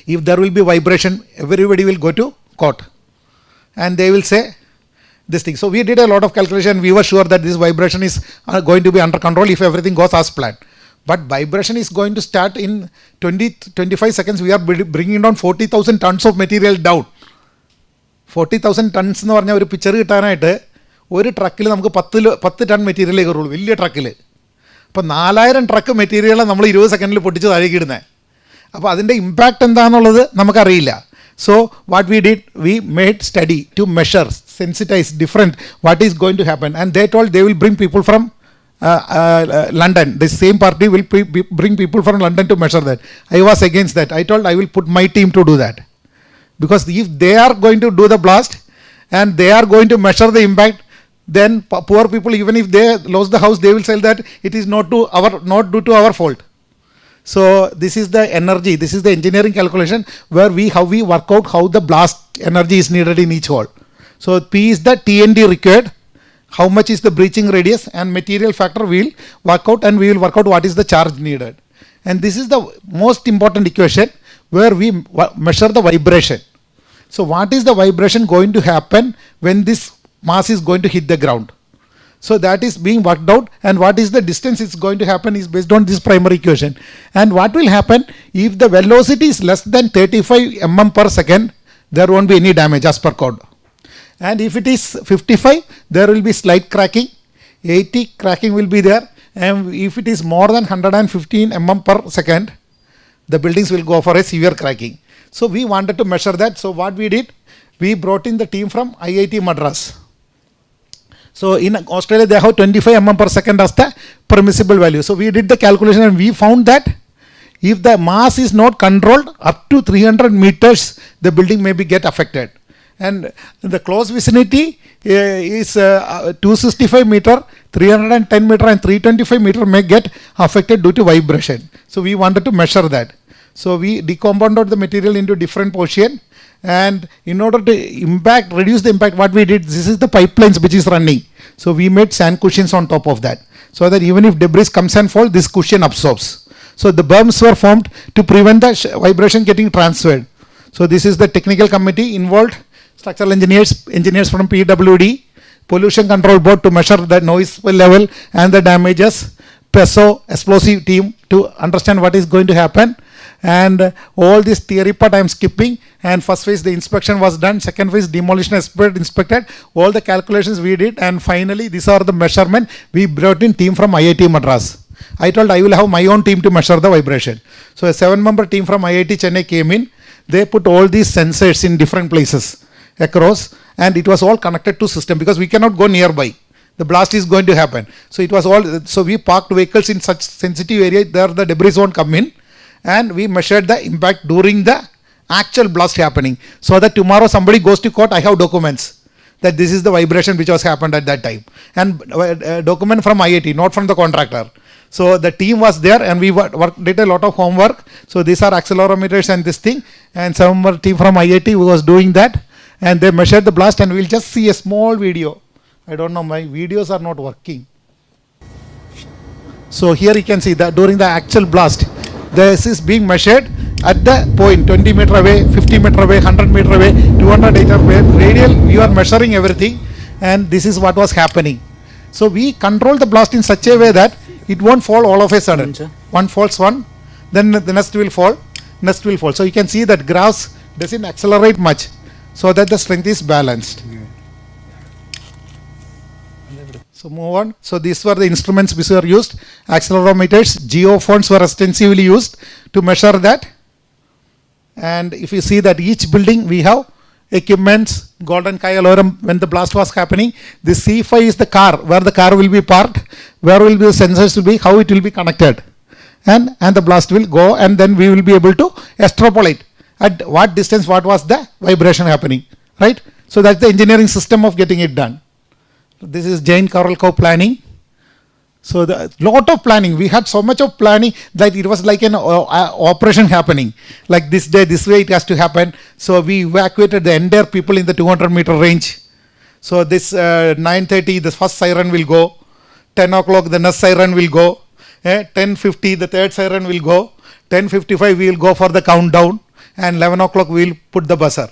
If there will be vibration, everybody will go to court. And they will say this thing. So we did a lot of calculation. We were sure that this vibration is going to be under control if everything goes as planned. But vibration is going to start in 20-25 seconds. We are bringing down 40,000 tons of material down. 40,000 tons എന്ന് പറഞ്ഞ ഒരു picture കിട്ടാനായിട്ട് ഒരു ട്രക്കിൽ നമുക്ക് 10 ton മെറ്റീരിയലേ കയറുള്ളൂ, വലിയ ട്രക്കിൽ. അപ്പോൾ 4000 truck material നമ്മൾ 20 സെക്കൻഡിൽ പൊട്ടിച്ച് താഴേക്ക് ഇടുന്നത്. അപ്പോൾ അതിൻ്റെ ഇമ്പാക്റ്റ് എന്താണെന്നുള്ളത് നമുക്കറിയില്ല. So what we did, we made study to measure, sensitize different what is going to happen, and they told they will bring people from London. The same party will bring people from London to measure that. I was against that. I told I will put my team to do that, because if they are going to do the blast and they are going to measure the impact, then poor people, even if they lost the house, they will say that it is not due to our fault. So this is the energy, this is the engineering calculation where how we work out how the blast energy is needed in each hole. So P is the TND required, how much is the breaching radius, and material factor we will work out, and we will work out what is the charge needed. And this is the most important equation where we measure the vibration. So what is the vibration going to happen when this mass is going to hit the ground? So that is being worked out, and what is the distance it's going to happen is based on this primary equation. And what will happen if the velocity is less than 35 mm per second, there won't be any damage as per code. And if it is 55, there will be slight cracking, 80 cracking will be there, and if it is more than 115 mm per second, the buildings will go for a severe cracking. So we wanted to measure that. So what we did, we brought in the team from IIT Madras. So in Australia, they have 25 mm per second as the permissible value. So we did the calculation and we found that if the mass is not controlled up to 300 meters, the building may be get affected. And the close vicinity is 265 meter, 310 meter and 325 meter may get affected due to vibration. So we wanted to measure that. So we decompounded the material into different portions. And in order to reduce the impact, what we did, this is the pipelines which is running. So we made sand cushions on top of that, so that even if debris comes and falls, this cushion absorbs. So the berms were formed to prevent the vibration getting transferred. So this is the technical committee involved, structural engineers from PWD, pollution control board to measure the noise level and the damages, PESO, explosive team to understand what is going to happen. And all this theory part I am skipping. And first phase the inspection was done, second phase demolition expert inspected, all the calculations we did, and finally these are the measurement. We brought in team from IIT Madras. I told I will have my own team to measure the vibration. So a 7-member team from IIT Chennai came in. They put all these sensors in different places across, and it was all connected to system, because we cannot go nearby. The blast is going to happen. So it was all, so we parked vehicles in such sensitive area there the debris won't come in, and we measured the impact during the actual blast happening, so that tomorrow somebody goes to court, I have documents that this is the vibration which was happened at that time, and document from IIT, not from the contractor. So the team was there, and we did a lot of homework. So these are accelerometers and this thing, and some team from IIT was doing that, and they measured the blast. And we'll just see a small video. I don't know, my videos are not working. So here you can see that during the actual blast, this is being measured at the point 20 meter away, 50 meter away, 100 meter away, 200 meter away, radial, we are measuring everything, and this is what was happening. So we control the blast in such a way that it won't fall all of a sudden. One falls one, then the next will fall, next will fall. So you can see that graphs doesn't accelerate much, so that the strength is balanced. So move on. So these were the instruments which were used. Accelerometers, geophones were extensively used to measure that. And if you see that each building we have equipments, Golden Kai alarm when the blast was happening. This C5 is the car, where the car will be parked, where will be the sensors will be, how it will be connected. And the blast will go, and then we will be able to extrapolate at what distance, what was the vibration happening, right? So that's the engineering system of getting it done. This is Jane Coral Cow planning. So the lot of planning. We had so much of planning that it was like an operation happening. Like this day, this way it has to happen. So we evacuated the entire people in the 200 meter range. So this 9:30, the first siren will go. 10 o'clock, the next siren will go. 10:50, the third siren will go. 10:55, we will go for the countdown. And 11 o'clock, we will put the buzzer.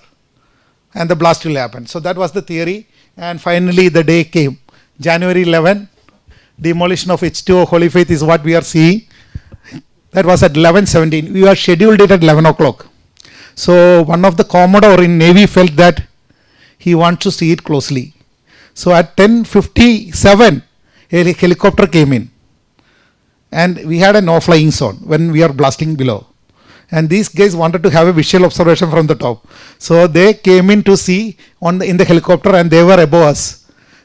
And the blast will happen. So that was the theory. And finally, the day came. January 11, demolition of H2O Holy Faith is what we are seeing. That was at 11:17. We are scheduled it at 11 o'clock. So one of the Commodore in Navy felt that he wants to see it closely. So at 10:57, a helicopter came in. And we had a no-flying zone when we are blasting below. And these guys wanted to have a visual observation from the top. So they came in to see in the helicopter, and they were above us.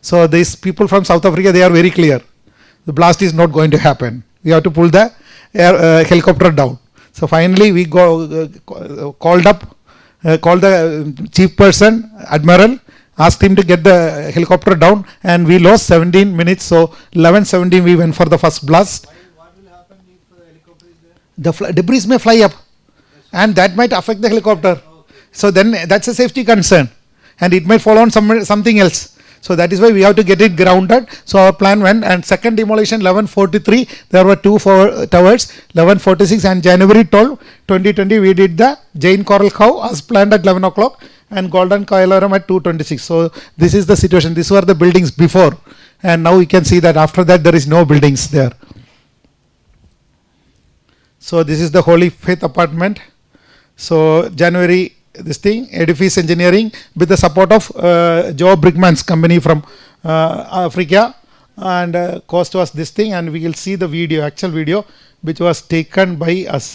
So these people from South Africa, they are very clear. The blast is not going to happen. We have to pull the helicopter down. So finally we called the chief person, Admiral, asked him to get the helicopter down, and we lost 17 minutes. So 11:17 we went for the first blast. What will happen if the helicopter is there? The debris may fly up, and that might affect the helicopter. So then that's a safety concern, and it might fall on something else. So that is why we have to get it grounded. So our plan went, and second demolition 11:43, there were two towers. 11:46 and January 12, 2020, we did the Jane Coral Cow as planned at 11 o'clock, and Golden Cow alarm at 2:26. So this is the situation. These were the buildings before, and now you can see that after that there is no buildings there. So this is the Holy Faith apartment. So January, this thing, Edifice Engineering with the support of Joe Brickman's company from Africa, and cost was this thing, and we will see the video, actual video, which was taken by us.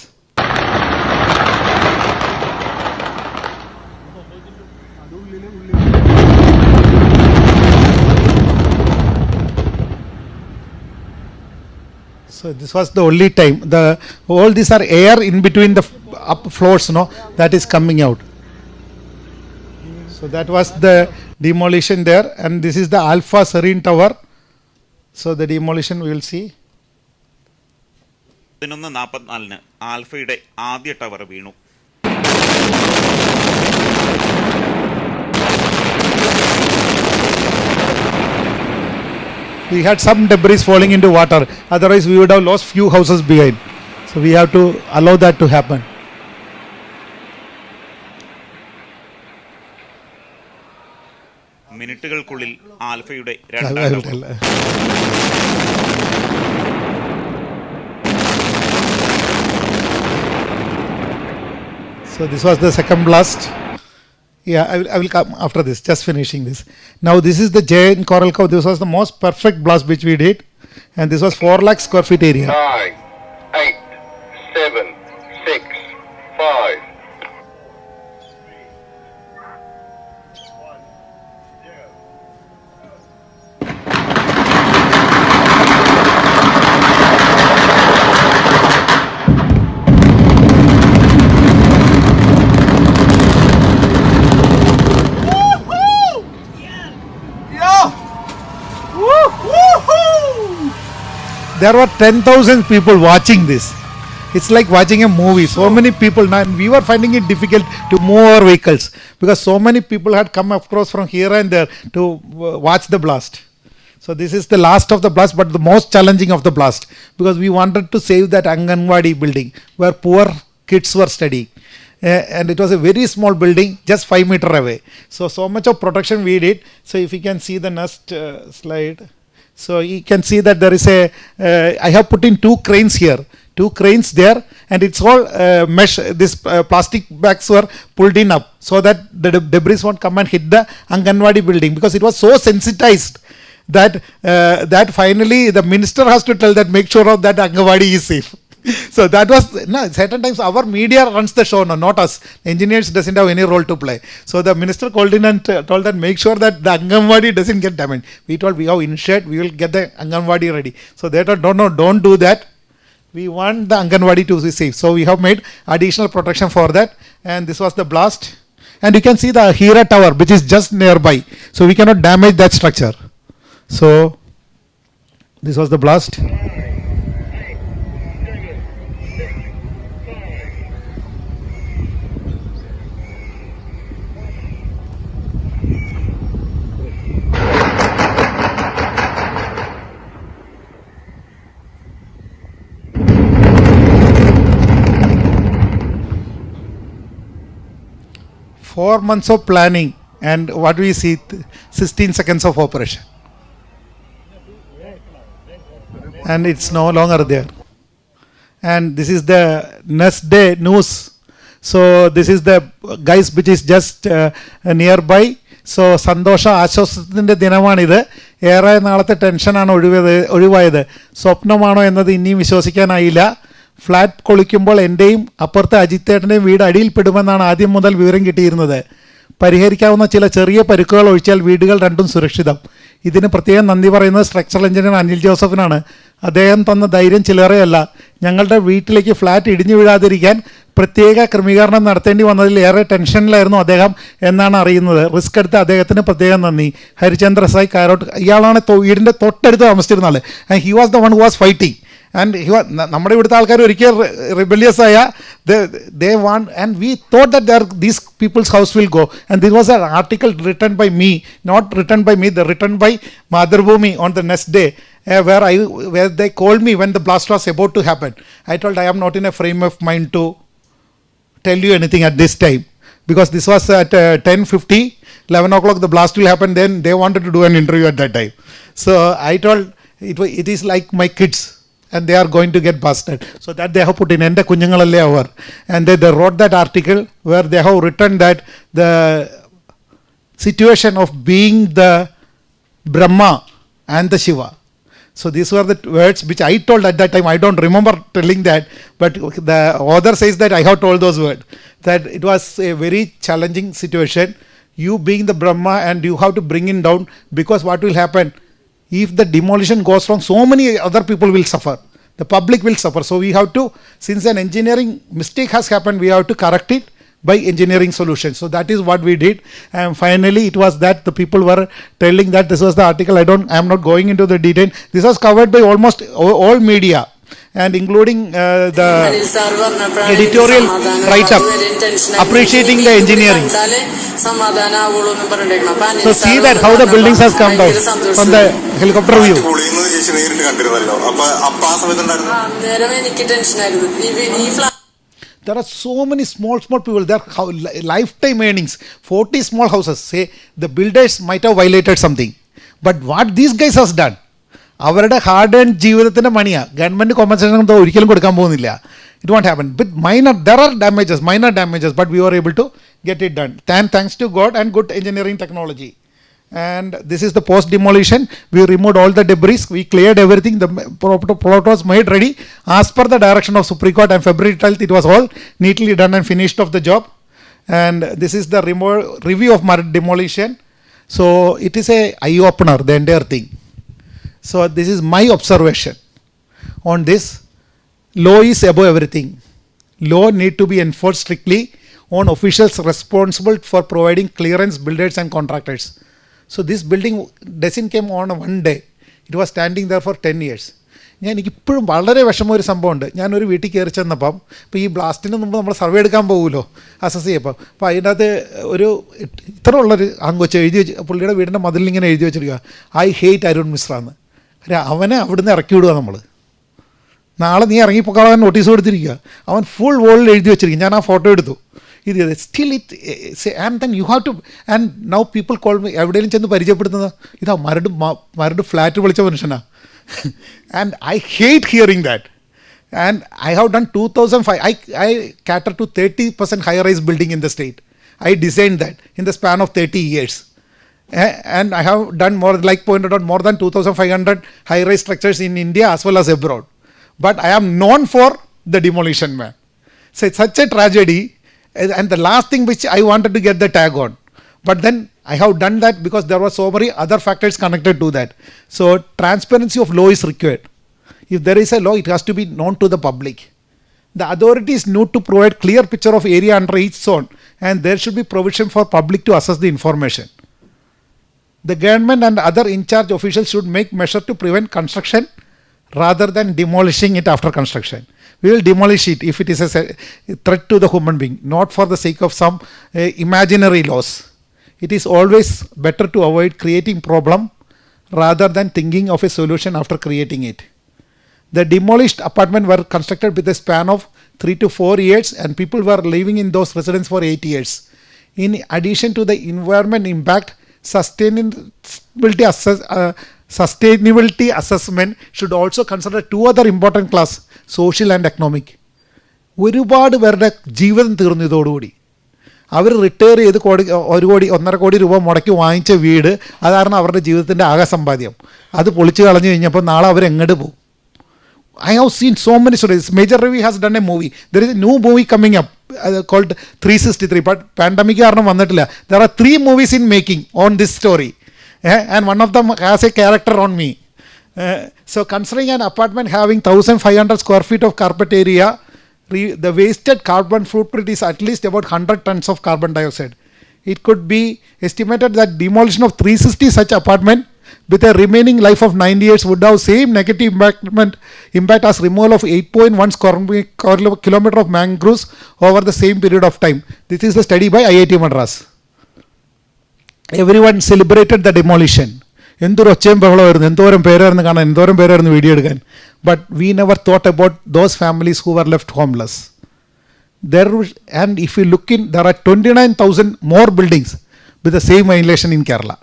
So this was the only time. All these are air in between the up floors, that is coming out. So that was the demolition there, and this is the Alpha Serene Tower. So the demolition we will see. 11:44 ആൽഫയുടെ ആദ്യ tower വീണു. We had some debris falling into water. Otherwise, we would have lost few houses behind. So we have to allow that to happen. മിനിറ്റുകൾക്കുള്ളിൽ ആൽഫയുടെ I രണ്ടാം will tower. tell. So this was the second blast. Yeah, I will come after this, just finishing this. Now this is the Jane Coral Cow. This was the most perfect blast which we did, and this was 4 lakh square feet area. 9, 8, 7, 6, 5. There were 10,000 people watching this. It's like watching a movie. So many people, and we were finding it difficult to move our vehicles because so many people had come across from here and there to watch the blast. So this is the last of the blast, but the most challenging of the blast, because we wanted to save that Anganwadi building where poor kids were studying. And it was a very small building, just 5 meters away. So much of protection we did. So if you can see the next slide. So you can see that there is I have put in 2 cranes here. 2 cranes there, and it's all mesh. This plastic bags were pulled in up so that the debris won't come and hit the Anganwadi building, because it was so sensitized that that finally the minister has to tell that make sure of that Anganwadi is safe. So that was, certain times our media runs the show, not us. Engineers doesn't have any role to play. So the minister called in and told that make sure that the Anganwadi doesn't get damaged. We told we have insured, we will get the Anganwadi ready. So they told no, don't do that. We want the Anganwadi to be safe. So we have made additional protection for that. And this was the blast. And you can see the Hira tower, which is just nearby. So we cannot damage that structure. So this was the blast. 4 months of planning, and what we see, 16 seconds of operation. And it's no longer there. And this is the next day news. So this is the guys which is just nearby. So സന്തോഷ ആശ്വാസത്തിൻ്റെ ദിനമാണിത്. ഏറെ നാളത്തെ ടെൻഷനാണ് ഒഴിവായത്. സ്വപ്നമാണോ എന്നത് ഇനിയും വിശ്വസിക്കാനായില്ല. Flat കൊളിക്കുമ്പോൾ എൻ്റെയും അപ്പുറത്തെ അജിത്തേട്ടൻ്റെയും വീട് അടിയിൽപ്പെടുമെന്നാണ് ആദ്യം മുതൽ വിവരം കിട്ടിയിരുന്നത്. പരിഹരിക്കാവുന്ന ചില ചെറിയ പരുക്കുകൾ ഒഴിച്ചാൽ വീടുകൾ രണ്ടും സുരക്ഷിതം. ഇതിന് പ്രത്യേകം നന്ദി പറയുന്നത് സ്ട്രക്ചറൽ എഞ്ചിനീയർ അനിൽ ജോസഫിനാണ്. അദ്ദേഹം തന്ന ധൈര്യം ചില്ലറയല്ല. ഞങ്ങളുടെ വീട്ടിലേക്ക് ഫ്ലാറ്റ് ഇടിഞ്ഞു വീഴാതിരിക്കാൻ പ്രത്യേക ക്രമീകരണം നടത്തേണ്ടി വന്നതിൽ ഏറെ ടെൻഷനിലായിരുന്നു അദ്ദേഹം എന്നാണ് അറിയുന്നത്. റിസ്ക് എടുത്ത അദ്ദേഹത്തിന് പ്രത്യേകം നന്ദി. ഹരിചന്ദ്ര സായി കാരോട്ട്, ഇയാളാണ് വീടിൻ്റെ തൊട്ടടുത്ത് താമസിച്ചിരുന്ന ആൾ. And he was the one who was fighting. And നമ്മുടെ ഇവിടുത്തെ ആൾക്കാർ ഒരിക്കൽ റിബലിയസ് ആയ they want, and we thought that these people's house will go. And this was an article written by me, not written by me, written by Madhubhumi on the next day, where they called me when the blast was about to happen. I told I am not in a frame of mind to tell you anything at this time, because this was at 10:50, 11 o'clock the blast will happen. Then they wanted to do an interview at that time. So I told it is like my kids, and they are going to get busted. So that they have put in Ende Kunjangalalle over. And they wrote that article where they have written that the situation of being the Brahma and the Shiva. So these were the words which I told at that time. I don't remember telling that, but the author says that I have told those words. That it was a very challenging situation. You being the Brahma, and you have to bring it down, because what will happen? If the demolition goes wrong, so many other people will suffer. The public will suffer. So we have to, since an engineering mistake has happened, we have to correct it by engineering solutions. So that is what we did. And finally it was that the people were telling that this was the article. I am not going into the detail. This was covered by almost all media, and including the editorial write-up appreciating the engineering. So see that how the buildings has come down from the helicopter view. There are so many small people. There are lifetime earnings. 40 small houses. Say the builders might have violated something, but what these guys has done, അവരുടെ hard and ജീവിതത്തിൻ്റെ മണിയാണ്. Government compensation ഒരിക്കലും കൊടുക്കാൻ പോകുന്നില്ല. It won't happen. But there are minor damages, but we were able to get it done. Thanks to God and good engineering technology. And this is the post-demolition. We removed all the debris. We cleared everything. The plot was made ready as per the direction of Supreme Court. And February 12th, it was all neatly done and finished of the job. And this is the review of demolition. So it is a eye-opener, the entire thing. So this is my observation on this. Law is above everything. Law need to be enforced strictly on officials responsible for providing clearance, builders and contractors. So this building doesn't come on one day. It was standing there for 10 years. എനിക്കിപ്പോഴും വളരെ വിഷമം ഒരു സംഭവമുണ്ട്. ഞാനൊരു വീട്ടിൽ കയറി ചെന്നപ്പം, ഇപ്പോൾ ഈ ബ്ലാസ്റ്റിന് മുമ്പ് നമ്മൾ സർവേ എടുക്കാൻ പോകുമല്ലോ അസസ് ചെയ്യപ്പോൾ, അപ്പോൾ അതിൻ്റെ അകത്ത് ഒരു ഇത്ര ഉള്ളൊരു ആങ്കൊച്ച് എഴുതി വെച്ച്, പുള്ളിയുടെ വീടിൻ്റെ മതിലിൽ ഇങ്ങനെ എഴുതി വെച്ചിരിക്കുക, ഐ ഹേറ്റ് അരുൺ മിശ്ര എന്ന്. അവനെ അവിടുന്ന് ഇറക്കി വിടുക നമ്മൾ. നാളെ നീ ഇറങ്ങിപ്പോക്കാൻ നോട്ടീസ് കൊടുത്തിരിക്കുക. അവൻ ഫുൾ വോളിൽ എഴുതി വെച്ചിരിക്കും. ഞാൻ ആ ഫോട്ടോ എടുത്തു. ഇത് still it and then you have two and now people call me. എവിടെയെങ്കിലും ചെന്ന് പരിചയപ്പെടുത്തുന്നത് ഇതാ മരട് ഫ്ലാറ്റ് വിളിച്ച മനുഷ്യനാണ്. And I hate hearing that. And I have done 2005. I cater to 30% high-rise building in the state. I designed that in the span of 30 years. And I have done more, like pointed out, more than 2,500 high-rise structures in India as well as abroad. But I am known for the demolition, man. So it's such a tragedy. And the last thing which I wanted to get the tag on. But then I have done that because there were so many other factors connected to that. So transparency of law is required. If there is a law, it has to be known to the public. The authorities need to provide clear picture of area under each zone, and there should be provision for public to assess the information. The government and other in-charge officials should make measures to prevent construction rather than demolishing it after construction. We will demolish it if it is a threat to the human being, not for the sake of some imaginary loss. It is always better to avoid creating problem rather than thinking of a solution after creating it. The demolished apartments were constructed with a span of 3 to 4 years, and people were living in those residences for 8 years. In addition to the environment impact, sustainability assessment should also consider 2 other important class, social and economic. ഒരുപാട് പേരുടെ ജീവിതം തീർന്നു ഇതോടുകൂടി. അവർ retire ചെയ്ത് 1 കോടി 1.5 കോടി രൂപ മുടക്കി വാങ്ങിച്ച വീട്, അതാണ് അവരുടെ ജീവിതത്തിൻ്റെ ആകെ സമ്പാദ്യം. അത് പൊളിച്ച് കളഞ്ഞു കഴിഞ്ഞപ്പോൾ നാളെ അവരെങ്ങോട്ട് പോകും? I have seen so many stories. Major Ravi has done a movie. There is a new movie coming up called 363. But pandemic കാരണം വന്നിട്ടില്ല. There are 3 movies in making on this story. And one of them has a character on me. So considering an apartment having 1,500 square feet of carpet area, the wasted carbon footprint is at least about 100 tons of carbon dioxide. It could be estimated that demolition of 360 such apartment with a remaining life of 90 years would have same negative impact as removal of 8.1 square kilometer of mangroves over the same period of time. This is the study by IIT Madras. Everyone celebrated the demolition. എന്തൊരു ഒച്ചയും ബഹളമായിരുന്നു, എന്തോരം പേരായിരുന്നു കാണാൻ, എന്തോരം പേരായിരുന്നു video എടുക്കാൻ. But we never thought about those families who were left homeless. And if you look in, there are 29,000 more buildings with the same violation in Kerala.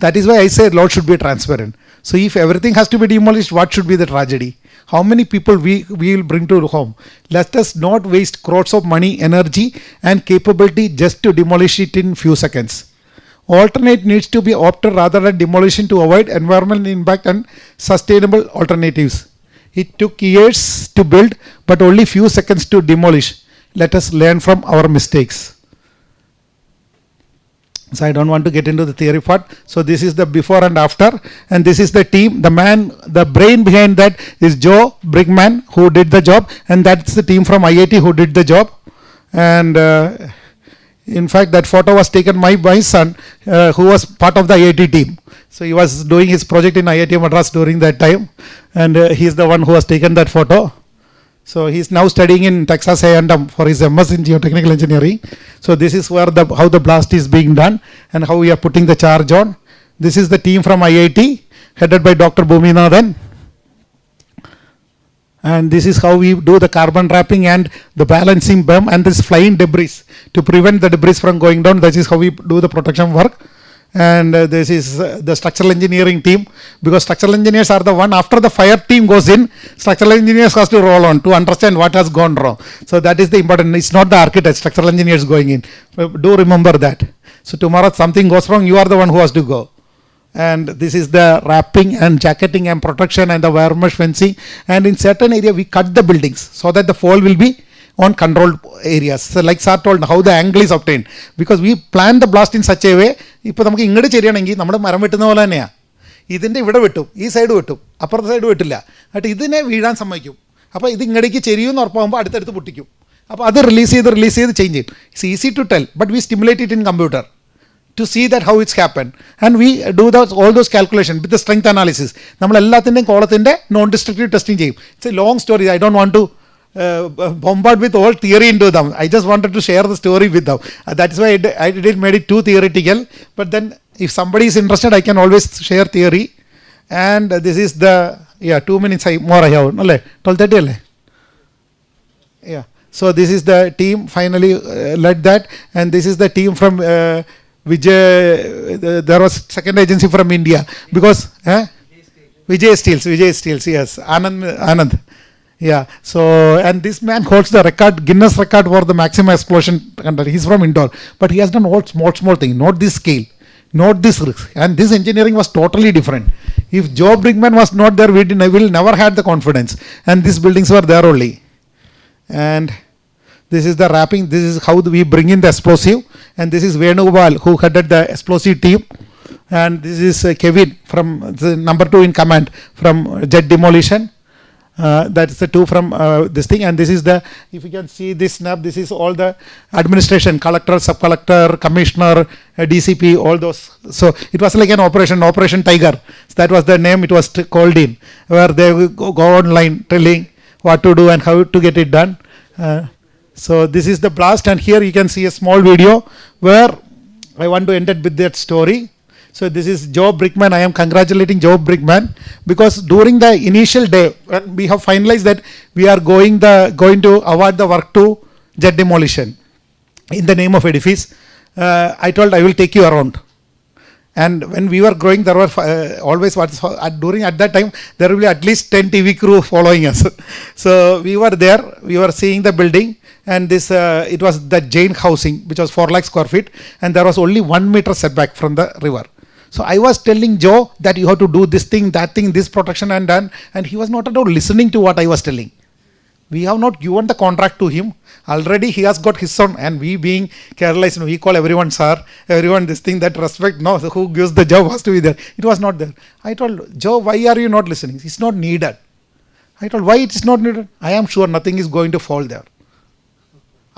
That is why I say law should be transparent. So if everything has to be demolished, what should be the tragedy? How many people we will bring to home? Let us not waste crores of money, energy and capability just to demolish it in few seconds. Alternate needs to be opted rather than demolition to avoid environmental impact and sustainable alternatives. It took years to build, but only few seconds to demolish. Let us learn from our mistakes. So I don't want to get into the theory part. So this is the before and after, and this is the team. The man, the brain behind that is Joe Brigman, who did the job, and that's the team from IIT who did the job. And in fact, that photo was taken by my son, who was part of the IIT team. So he was doing his project in IIT Madras during that time, and he is the one who has taken that photo. So he is now studying in Texas A&M for his MS in geotechnical engineering. So this is where how the blast is being done and how we are putting the charge on. This is the team from IIT headed by Dr. Bhuminathan. And this is how we do the carbon wrapping and the balancing beam and this flying debris to prevent the debris from going down. That is how we do the protection work. And this is the structural engineering team, because structural engineers are the one, after the fire team goes in, structural engineers has to roll on to understand what has gone wrong. So that is the important. It's not the architect, structural engineers going in. Do remember that. So tomorrow something goes wrong, you are the one who has to go. And this is the wrapping and jacketing and protection and the wire mesh fencing. And in certain area we cut the buildings so that the fall will be on controlled areas. So like sir told, how the angle is obtained, because we plan the blast in such a way. ഇപ്പോൾ നമുക്ക് ഇങ്ങോട്ട് ചെരിയണമെങ്കിൽ നമ്മുടെ മരം വെട്ടുന്ന പോലെ തന്നെയാണ്. ഇതിൻ്റെ ഇവിടെ വെട്ടും, ഈ സൈഡ് വെട്ടും, അപ്പുറത്തെ സൈഡ് വെട്ടില്ല. എന്നിട്ട് ഇതിനെ വീഴാൻ സമ്മതിക്കും. അപ്പോൾ ഇത് ഇങ്ങടേക്ക് ചെരിയുമെന്ന് ഉറപ്പാകുമ്പോൾ അടുത്തടുത്ത് പൊട്ടിക്കും. അപ്പോൾ അത് റിലീസ് ചെയ്ത് ചേഞ്ച് ചെയ്യും. It's easy to tell, but we stimulate it in computer to see that how it's happened. And we do all those calculations with the strength analysis. നമ്മൾ എല്ലാത്തിൻ്റെയും കോളത്തിൻ്റെ നോൺ ഡിസ്ട്രക്റ്റീവ് ടെസ്റ്റിംഗ് ചെയ്യും. It's A long story. I don't want to bombard with all theory into them. I just wanted to share the story with them. That's why I didn't made it too theoretical. But then if somebody is interested, I can always share theory. And this is the 2 minutes more I have. 12:30 alle. Yeah. So this is the team finally led that, and this is the team from Vijay. There was second agency from India because Vijay Steels. Yes, Anand. Yeah. So and this man holds the record, Guinness record for the maximum explosion. He's from Indore, but he has done all small thing, not this scale, not this risk, and this engineering was totally different. If Joe Brinkman was not there, we will never had the confidence, and these buildings were there only. And this is the wrapping. This is how we bring in the explosive, and this is Venugopal who headed the explosive team, and this is Kevin from the number 2 in command from Jet Demolition. That's the 2 from this thing, and this is the, if you can see this snap, this is all the administration, collector, sub-collector, commissioner, DCP, all those. So it was like an Operation Tiger. So that was the name it was called in, where they go online telling what to do and how to get it done. So this is the blast, and here you can see a small video where I want to end it with that story. So this is Joe Brinkman. I am congratulating Joe Brinkman because during the initial day when we have finalized that we are going to award the work to Jet Demolition in the name of edifice, I told I will take you around. And when we were growing, there were always at that time there will be at least 10 TV crew following us. So we were there. We were seeing the building, and this it was the Jain housing, which was 4 lakh square feet, and there was only 1 meter setback from the river. So I was telling Joe that you have to do this thing, that thing, this protection and done, and he was not at all listening to what I was telling. We have not given the contract to him. Already he has got his own, and we being careless, we call everyone sir, everyone this thing, that respect, no, so who gives the job has to be there. It was not there. I told Joe, why are you not listening? It's not needed. I told, why it is not needed? I am sure nothing is going to fall there.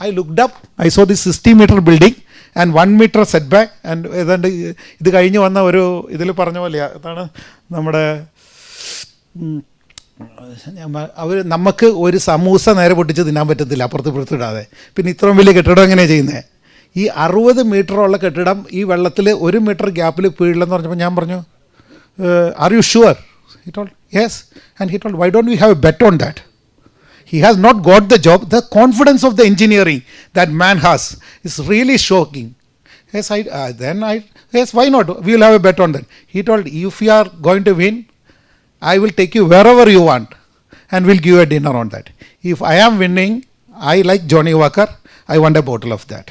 I looked up, I saw this 60-meter building and 1 meter setback, and ഇത് കഴിഞ്ഞ് വന്ന ഒരു ഇതിൽ പറഞ്ഞ പോലെയാണ്, അതാണ് നമ്മുടെ നമുക്ക് ഒരു സമൂസ നേരെ പൊട്ടിച്ച് തിന്നാൻ പറ്റത്തില്ല അപ്പുറത്ത് ഇപ്പുറത്തിടാതെ. പിന്നെ ഇത്രയും വലിയ കെട്ടിടം എങ്ങനെയാണ് ചെയ്യുന്നത്? ഈ 60 മീറ്ററുള്ള കെട്ടിടം ഈ വെള്ളത്തിൽ 1 മീറ്റർ ഗ്യാപ്പിൽ വീഴില്ലെന്ന് പറഞ്ഞപ്പോൾ ഞാൻ പറഞ്ഞു, are you sure? He told yes, and he told why don't we have a bet on that? He has not got the job. The confidence of the engineering that man has is really shocking. Yes, yes, why not? We will have a bet on that. He told, if you are going to win, I will take you wherever you want and we'll give you a dinner on that. If I am winning, I like Johnny Walker, I want a bottle of that.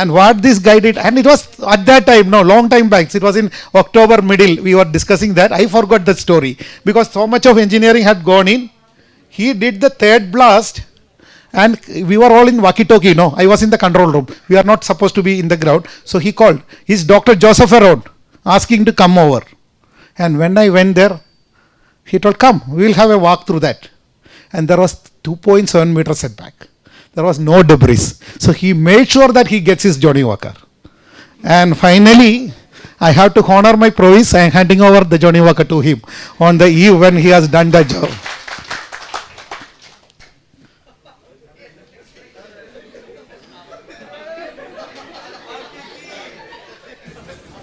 And what this guy did, and it was at that time, no, long time back, it was in October middle, we were discussing that. I forgot that story because so much of engineering had gone in. He did the 3rd blast, and we were all in walkie-talkie. No, I was in the control room. We are not supposed to be in the ground. So he called. Is Dr. Joseph around? Asking to come over. And when I went there, he told, come, we will have a walk through that. And there was 2.7 meter setback. There was no debris. So he made sure that he gets his Johnny Walker. And finally, I have to honor my promise. I am handing over the Johnny Walker to him on the eve when he has done the job.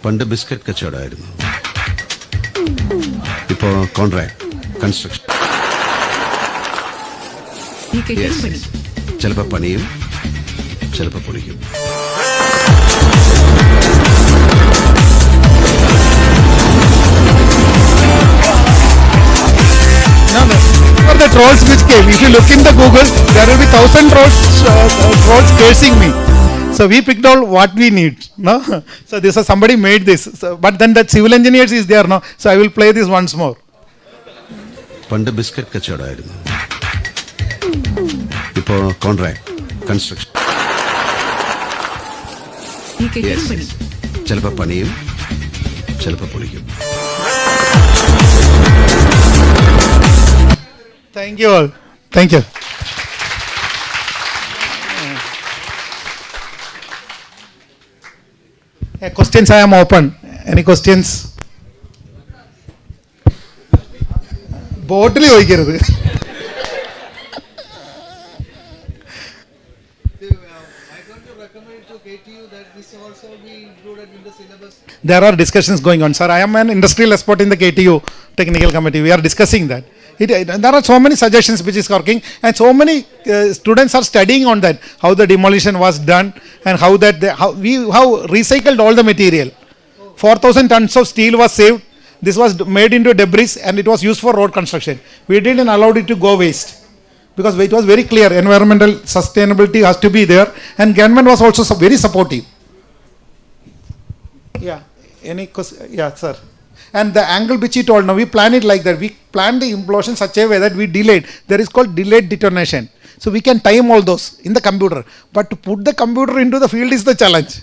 പണ്ട് biscuit കച്ചവടമായിരുന്നു, ഇപ്പോൾ contract construction. ചിലപ്പോൾ പണിയും ചിലപ്പോൾ പൊളിക്കും. For the trolls which came, if you look in the Google, there will be 1,000 trolls cursing me. So we picked out what we need, no? So this is somebody made this, so, but then that civil engineers is there, no? So I will play this once more. പണ്ട് biscuit കച്ചവടമായിരുന്നു, ഇപ്പോൾ contract construction. ചിലപ്പോൾ പണിയും ചിലപ്പോൾ പൊളിക്കും. Thank you all. Thank you. Questions I am open. Any questions? ബോട്ടിൽ ചോദിക്കരുത്. There are discussions going on, sir. I am an industrial expert in the KTU technical committee. We are discussing that. There are so many suggestions which is working, and so many students are studying on that, how the demolition was done and how we recycled all the material. 4,000 tons of steel was saved. This was made into debris and it was used for road construction. We didn't allow it to go waste because it was very clear environmental sustainability has to be there, and government was also very supportive. Yeah. Any question? Yeah, sir. And the angle which he told, now we plan it like that. We plan the implosion such a way that we delayed. There is called delayed detonation. So we can time all those in the computer. But to put the computer into the field is the challenge.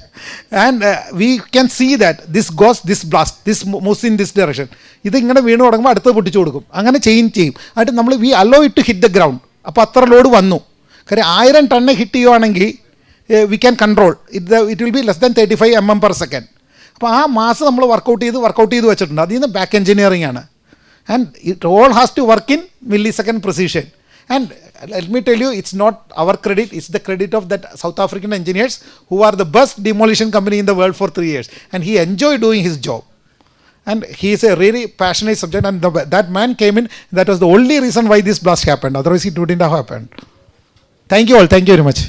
And we can see that this goes, this blast, this moves in this direction. ഇത് ഇങ്ങനെ വീണ് തുടങ്ങുമ്പോൾ അടുത്ത് പൊട്ടിച്ചു കൊടുക്കും. അങ്ങനെ ചെയ്യും. എന്നിട്ട് നമ്മൾ we allow it to hit the ground. അപ്പോൾ അത്ര ലോഡ് വന്നു. കാര്യം 1000 ടണ്ണ് ഹിറ്റ് ചെയ്യുവാണെങ്കിൽ we can control it will be less than 35 mm/s. അപ്പോൾ ആ മാസം നമ്മൾ വർക്കൗട്ട് ചെയ്ത് വെച്ചിട്ടുണ്ട്. അതിൽ നിന്ന് ബാക്ക് എഞ്ചിനീയറിംഗ് ആണ്. And it all has to work in millisecond precision. And let me tell you, it's not our credit, it's the credit of that South African engineers who are the best demolition company in the world for 3 years. And he enjoyed doing his job. And he is a really passionate subject, and that man came in. That was the only reason why this blast happened. Otherwise it wouldn't have happened. Thank you all. Thank you very much.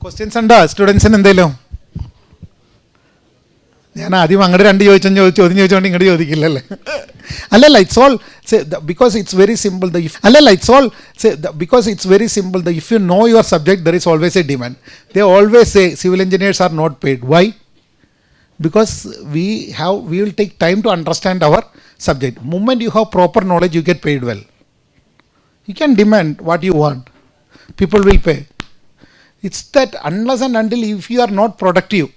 Questions under students in എന്തെങ്കിലും? ഞാൻ ആദ്യം അങ്ങോട്ട് രണ്ട് ചോദ്യം ചോദിച്ചുകൊണ്ട് ഇങ്ങോട്ട് ചോദിക്കില്ലല്ലേ? അല്ലല്ല, it's all because it's very simple. Because it's very simple. If you know your subject, there is always a demand. They always say civil engineers are not paid. Why? Because we will take time to understand our subject. Moment you have proper knowledge, you get paid well. You can demand what you want. People will pay. It's that unless and until if you are not productive,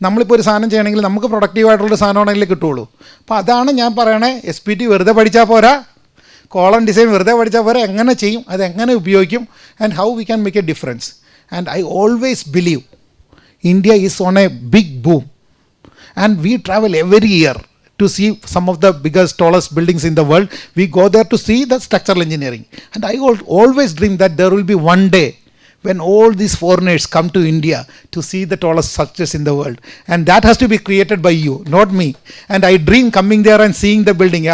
നമ്മളിപ്പോൾ ഒരു സാധനം ചെയ്യണമെങ്കിൽ നമുക്ക് പ്രൊഡക്റ്റീവായിട്ടുള്ള സാധനമാണെങ്കിലേ കിട്ടുള്ളൂ. അപ്പോൾ അതാണ് ഞാൻ പറയണേ, SPT വെറുതെ പഠിച്ചാൽ പോരാ, കോളം ഡിസൈൻ വെറുതെ പഠിച്ചാൽ പോരാ, എങ്ങനെ ചെയ്യും, അതെങ്ങനെ ഉപയോഗിക്കും, and how we can make A difference. And I always believe India is on a big boom, and we travel every year to see some of the biggest, tallest buildings in the world. We go there to see the structural engineering, and I always dream that there will be one day when all these foreigners come to India to see the tallest structures in the world, and that has to be created by you, not me. And I dream coming there and seeing the building.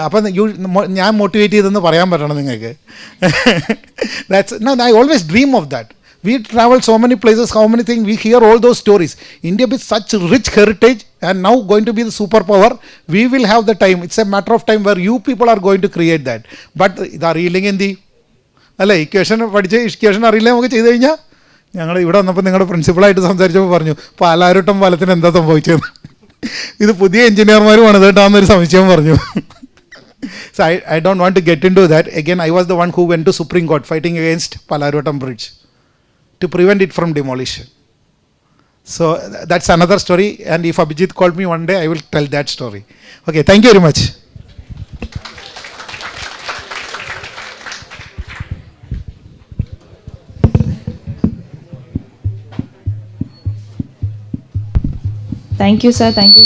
അപ്പം ഞാൻ motivate ചെയ്തെന്ന് പറയാൻ പറ്റണം നിങ്ങൾക്ക്. I always dream of that. We travel so many places, how many things, we hear all those stories. India with such rich heritage and now going to be the superpower, we will have the time. It's a matter of time where you people are going to create that. But ഇത് അറിയില്ലെങ്കിൽ എന്ത് ചെയ്യും? അല്ല, equation അറിയില്ല നമുക്ക് ചെയ്ത് കഴിഞ്ഞാൽ. ഞങ്ങൾ ഇവിടെ വന്നപ്പോൾ നിങ്ങളുടെ പ്രിൻസിപ്പളായിട്ട് സംസാരിച്ചപ്പോൾ പറഞ്ഞു, പാലാരൂട്ടം പാലത്തിന് എന്താ സംഭവിച്ചത്, ഇത് പുതിയ എഞ്ചിനീയർമാരുമാണ് കേട്ടാന്നൊരു സംശയം പറഞ്ഞു. So I don't want to get into that. Again, I was the one who went to Supreme Court fighting against Palaruttam Bridge to prevent it from demolition. So that's another story, and if Abhijit called me one day, I will tell that story. Okay, thank you very much. Thank you, sir. Thank you.